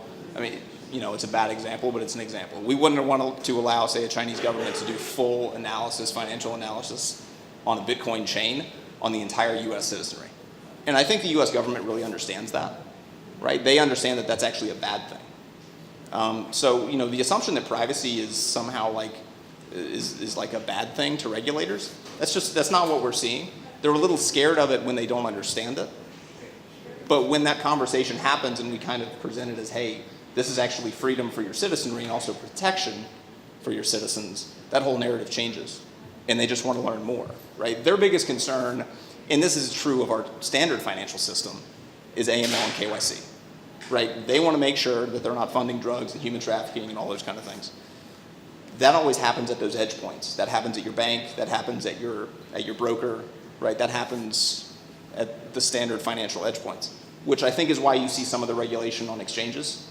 it's a bad example, but it's an example. We wouldn't want to allow, say, a Chinese government to do full analysis, financial analysis on a Bitcoin chain on the entire US citizenry. And I think the US government really understands that, right? They understand that that's actually a bad thing. So the assumption that privacy is somehow like is like a bad thing to regulators, that's not what we're seeing. They're a little scared of it when they don't understand it. But when that conversation happens and we kind of present it as, hey, this is actually freedom for your citizenry and also protection for your citizens, that whole narrative changes. And they just want to learn more, right? Their biggest concern, and this is true of our standard financial system, is AML and KYC, right? They want to make sure that they're not funding drugs and human trafficking and all those kind of things. That always happens at those edge points. That happens at your bank, that happens at your broker, right? That happens at the standard financial edge points, which I think is why you see some of the regulation on exchanges,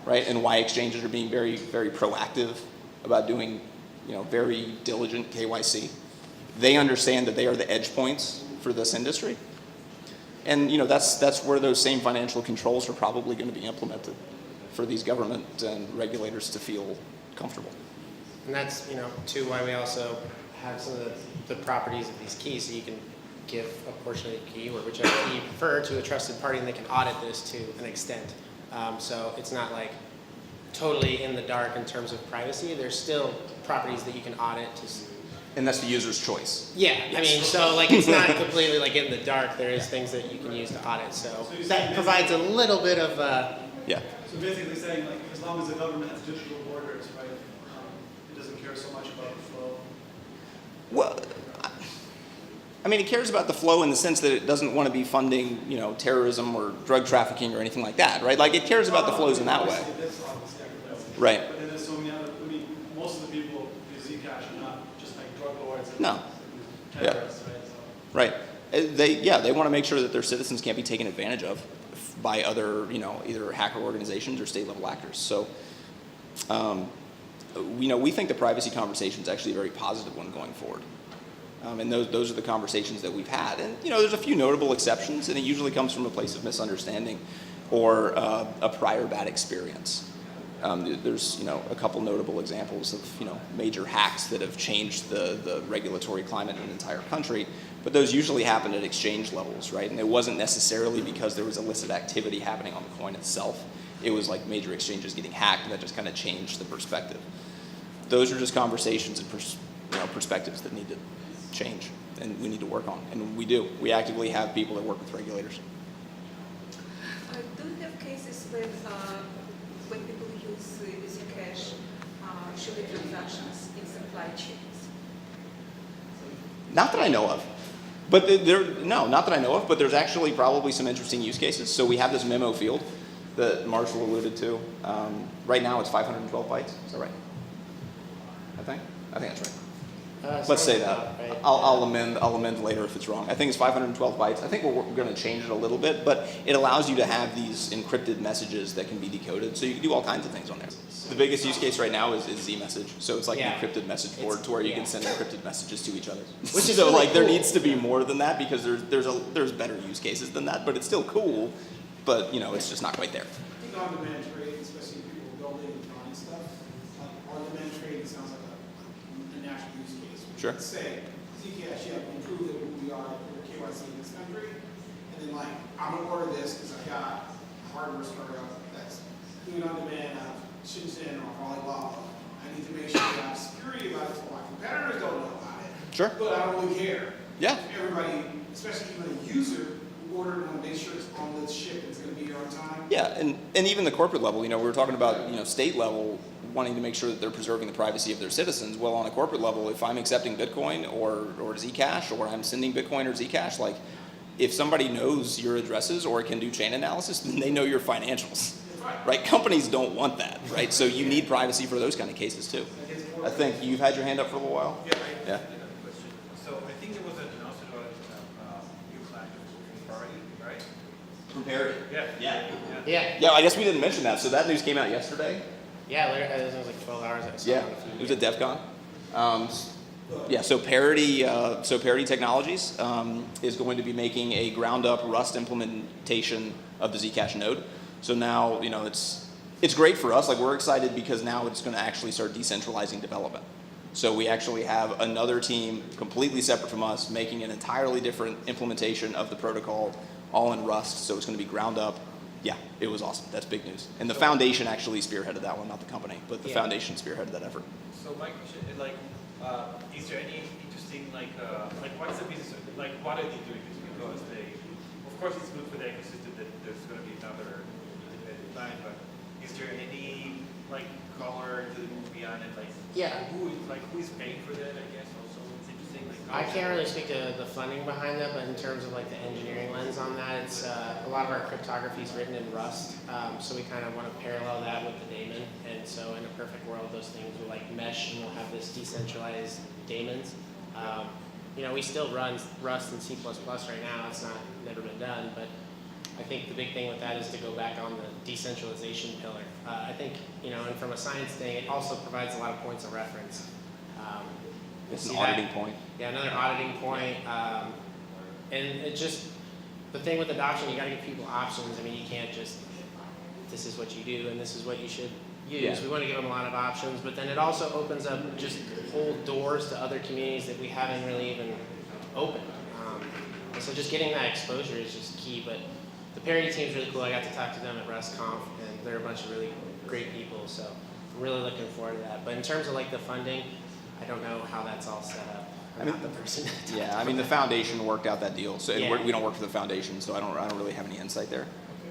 right? And why exchanges are being very, very proactive about doing, very diligent KYC. They understand that they are the edge points for this industry. And that's where those same financial controls are probably going to be implemented for these government and regulators to feel comfortable. And that's, too, why we also have some of the properties of these keys, so you can give a portion of the key or whichever key you prefer to a trusted party, and they can audit this to an extent. So it's not like totally in the dark in terms of privacy. There's still properties that you can audit to. And that's the user's choice. Yeah, so like it's not completely like in the dark. There is things that you can use to audit. So that provides a little bit of. Yeah. So basically saying, like, as long as the government has digital borders, right, it doesn't care so much about the flow. Well, it cares about the flow in the sense that it doesn't want to be funding, terrorism or drug trafficking or anything like that, right? Like it cares about the flows in that way. Right. But then there's so many other, most of the people who use Zcash are not just like drug lords and No. terrorists, Right. They want to make sure that their citizens can't be taken advantage of by other, either hacker organizations or state level actors. So, we think the privacy conversation is actually a very positive one going forward. And those are the conversations that we've had. And, there's a few notable exceptions, and it usually comes from a place of misunderstanding or a prior bad experience. There's, a couple notable examples of, major hacks that have changed the regulatory climate in an entire country, but those usually happened at exchange levels, right? And it wasn't necessarily because there was illicit activity happening on the coin itself. it was like major exchanges getting hacked, and that just kind of changed the perspective. Those are just conversations and perspectives that need to change, and we need to work on, and we do. We actively have people that work with regulators. Do you have cases when people use ZCash sugar transactions in supply chains? Not that I know of. But not that I know of, but there's actually probably some interesting use cases. So we have this memo field that Marshall alluded to. Right now it's 512 bytes. Is that right? I think that's right. Let's say that. Right. I'll amend later if it's wrong. I think it's 512 bytes. I think we're going to change it a little bit, but it allows you to have these encrypted messages that can be decoded. So you can do all kinds of things on there. The biggest use case right now is Z-message. So it's like an encrypted message board to where you can send encrypted messages to each other. Which is so really like there cool. needs to be more than that, because there's better use cases than that, but it's still cool. But it's just not quite there. I think on-demand trading, especially people building and buying stuff, on-demand trading sounds like a natural use case. Sure. Let's say, ZCash, yeah, we prove that we are KYC in this country, and then like, I'm gonna order this because I've got a hardware startup that's doing on-demand out of Shenzhen or Alibaba. I need to make sure that I have security about it so my competitors don't know about it. Sure. But I don't really care. Yeah. Everybody, especially even a user, who ordered and want to make sure it's on the ship, it's gonna be here on time. Yeah, and even the corporate level, we were talking about, state level wanting to make sure that they're preserving the privacy of their citizens. Well, on a corporate level, if I'm accepting Bitcoin or Zcash, or I'm sending Bitcoin or Zcash, like, if somebody knows your addresses or can do chain analysis, then they know your financials, right? Companies don't want that, right? So you need privacy for those kind of cases too. I think you've had your hand up for a little while. Yeah. Yeah. I have a question. So I think there was an announcement about new client from Party, right? From Parity. Yeah. Yeah, I guess we didn't mention that. So that news came out yesterday. Yeah, it was like 12 hours. I saw Yeah, on the feed. it was at DEF CON. So Parity Technologies is going to be making a ground-up Rust implementation of the Zcash node. So now, it's great for us. Like, we're excited because now it's going to actually start decentralizing development. So we actually have another team completely separate from us making an entirely different implementation of the protocol, all in Rust. So it's going to be ground up. Yeah, it was awesome. That's big news. And the foundation actually spearheaded that one, not the company, but the foundation spearheaded that effort. So my question is is there any interesting what's the business, what are they doing? Because of course it's good for the ecosystem that there's going to be another independent client, but is there any color to the move beyond it? Who is paying for that? I guess also it's interesting. I can't really speak to the funding behind that, but in terms of the engineering lens on that, it's a lot of our cryptography is written in Rust, so we kind of want to parallel that with the daemon. And so in a perfect world, those things will mesh, and we'll have this decentralized daemons. We still run Rust and C++ right now. It's never been done, but I think the big thing with that is to go back on the decentralization pillar. I think, and from a science thing, it also provides a lot of points of reference. It's an auditing point. Yeah, another auditing point. And it just, the thing with adoption, you got to give people options. I mean, you can't just, this is what you do and this is what you should use. Yeah. We want to give them a lot of options, but then it also opens up just whole doors to other communities that we haven't really even opened. And so just getting that exposure is just key. But the Parity team is really cool. I got to talk to them at RustConf, and they're a bunch of really great people. So I'm really looking forward to that. But in terms of the funding, I don't know how that's all set up. I'm not the person. Yeah, the foundation worked out that deal. So Yeah. we don't work for the foundation, so I don't really have any insight there.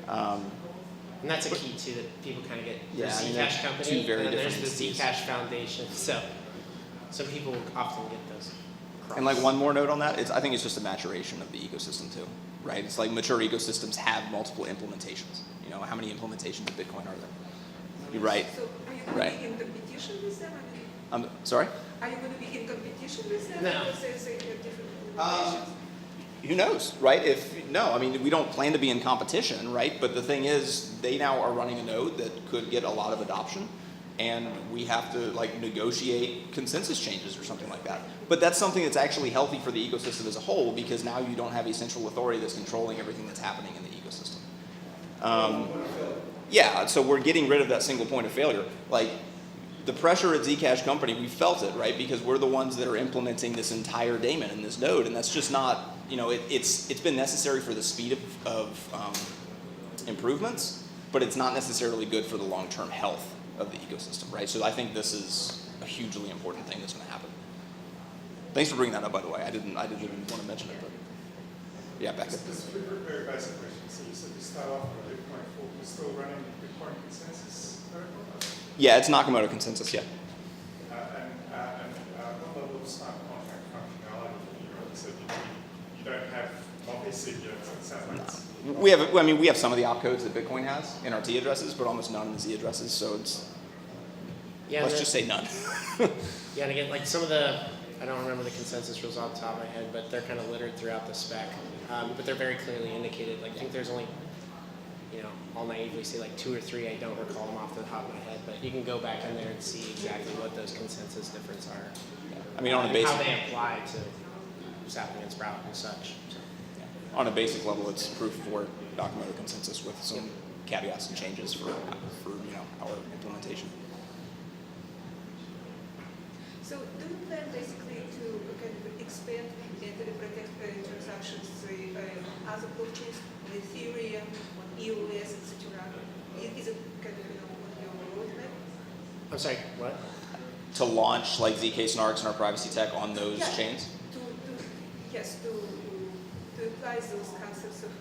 And that's a key too, that people kind of get the Yeah, Zcash they're company, two very and then there's different the entities. Zcash Foundation. So some people often get those. And one more note on that, I think it's just a maturation of the ecosystem too, right? It's mature ecosystems have multiple implementations. How many implementations of Bitcoin are there? You're right. So are you going to be in competition with them? Sorry? Are you going to be in competition with them? No. Because they have different implementations? Who knows, right? We don't plan to be in competition, right? But the thing is, they now are running a node that could get a lot of adoption, and we have to negotiate consensus changes or something like that. But that's something that's actually healthy for the ecosystem as a whole, because now you don't have a central authority that's controlling everything that's happening in the ecosystem. Yeah, so we're getting rid of that single point of failure. The pressure at Zcash company, we felt it, right? Because we're the ones that are implementing this entire daemon in this node, and that's just not, it's been necessary for the speed of improvements, but it's not necessarily good for the long-term health of the ecosystem, right? So I think this is a hugely important thing that's going to happen. Thanks for bringing that up, by the way. I didn't even want to mention it, but yeah, back up. This is a very basic question. So you said you start off with a Bitcoin fork. You're still running Bitcoin consensus protocol? Yeah, it's Nakamoto consensus, yeah. What level of smart contract functionality do you run? So you don't have multi-CPOs, it sounds like it's... We have some of the opcodes that Bitcoin has in our T addresses, but almost none in the Z addresses, so it's, Yeah, let's just say none. Yeah, and again, like some of the, I don't remember the consensus rules off the top of my head, but they're kind of littered throughout the spec. But they're very clearly indicated. Like I think there's only, I'll naively say like 2 or 3. I don't recall them off the top of my head, but you can go back in there and see exactly what those consensus differences are. I mean, on a and basic, how they apply to Sapling and Sprout and such. So. on a basic level, it's proof of work Nakamoto consensus with some caveats and changes for our implementation. So do you plan basically to kind of expand and protect transactions other blockchains on Ethereum, on EOS, etc.? Is it kind of on your roadmap? I'm sorry, what? To launch like ZK Snarks and our privacy tech on those chains? To apply those concepts of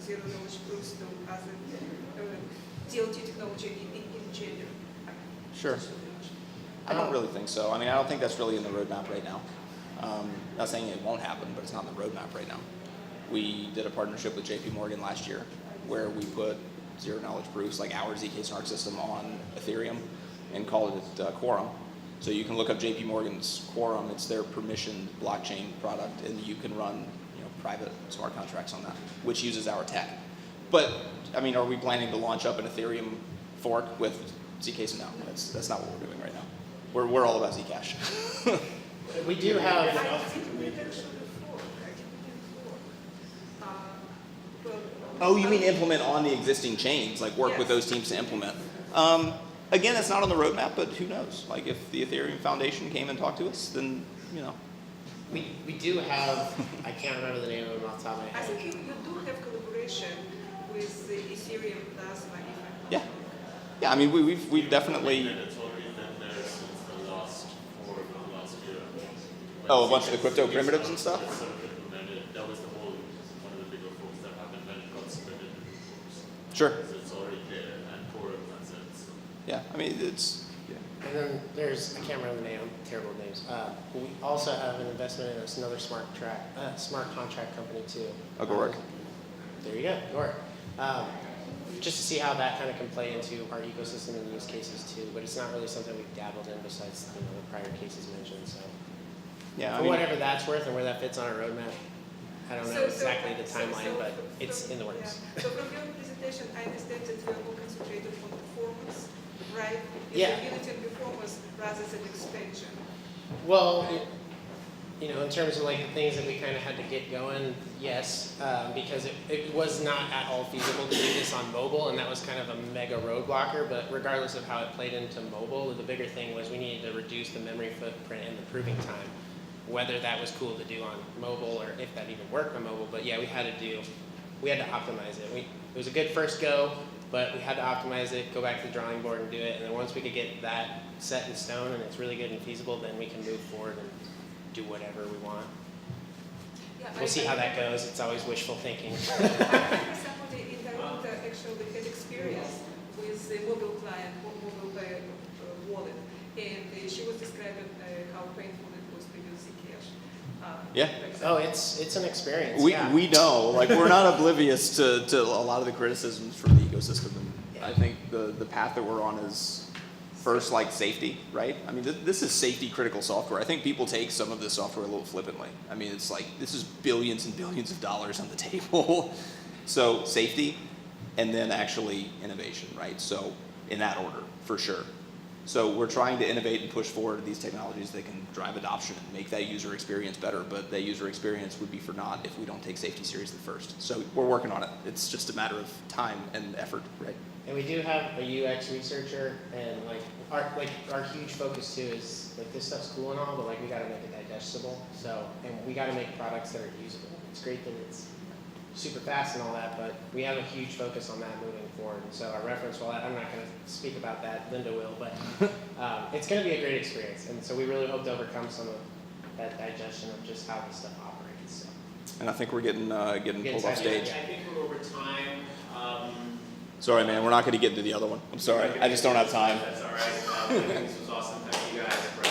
zero knowledge proofs to other DLT technology in general. Sure. I don't really think so. I mean, I don't think that's really in the roadmap right now. Not saying it won't happen, but it's not in the roadmap right now. We did a partnership with JP Morgan last year where we put zero knowledge proofs like our ZK Snark system on Ethereum and called it Quorum. So you can look up JP Morgan's Quorum. It's their permissioned blockchain product, and you can run private smart contracts on that, which uses our tech. But, I mean, are we planning to launch up an Ethereum fork with ZK? No, that's not what we're doing right now. We're all about ZCash. We do have. Oh, you mean implement on the existing chains, like work with those teams to implement? Again, that's not on the roadmap, but who knows? Like if the Ethereum Foundation came and talked to us, then, We do have, I can't remember the name of them off the top of my I head. think you do have collaboration with the Ethereum Plasma. Yeah. Yeah, I mean, we've definitely... It's already been there since the last year. Oh, a bunch of the crypto primitives and stuff? Sort of implemented. That was one of the bigger forks that happened when it got split into two forks. Sure. So it's already there, and Quorum has it. So. Yeah, I mean, it's... And then there's, I can't remember the name, I'm terrible with names. We also have an investment in another smart contract company too. Agoric. There you go, Agoric. Just to see how that kind of can play into our ecosystem and use cases too, but it's not really something we've dabbled in besides the prior cases mentioned. So Yeah, for whatever that's worth and where that fits on our roadmap, I don't know exactly the so timeline, but it's in the works. Yeah. So from your presentation, I understand that you are more concentrated on performance, right? Yeah. Usability and performance rather than expansion. Well, in terms of like the things that we kind of had to get going, yes, because it was not at all feasible to do this on mobile, and that was kind of a mega roadblocker. But regardless of how it played into mobile, the bigger thing was we needed to reduce the memory footprint and the proving time. Whether that was cool to do on mobile or if that even worked on mobile, but yeah, we had to optimize it. It was a good first go, but we had to optimize it, go back to the drawing board and do it. And then once we could get that set in stone and it's really good and feasible, then we can move forward and do whatever we want. Yeah, We'll see how that goes. It's always wishful thinking. I remember somebody in Toronto actually had experience with the mobile client, mobile wallet, and she was describing how painful it was to use ZCash. Yeah. Oh, it's an experience. We know, like we're not oblivious to a lot of the criticisms from the ecosystem. And I think the path that we're on is first like safety, right? I mean, this is safety critical software. I think people take some of this software a little flippantly. I mean, it's like this is billions and billions of dollars on the table. So safety, and then actually innovation, right? So in that order, for sure. So we're trying to innovate and push forward these technologies that can drive adoption and make that user experience better, but that user experience would be for naught if we don't take safety seriously first. So we're working on it. It's just a matter of time and effort, right? And we do have a UX researcher, and our huge focus too is like this stuff's cool and all, but like we got to make it digestible. So and we got to make products that are usable. It's great that it's super fast and all that, but we have a huge focus on that moving forward. And so our reference, well, I'm not going to speak about that, Linda will, but it's going to be a great experience. And so we really hope to overcome some of that digestion of just how this stuff operates. So. And I think we're getting pulled off excited. stage. I think we're over time. Sorry, man, we're not going to get into the other one. I'm sorry, I just don't have time. That's all right. I think this was awesome. Thank you guys for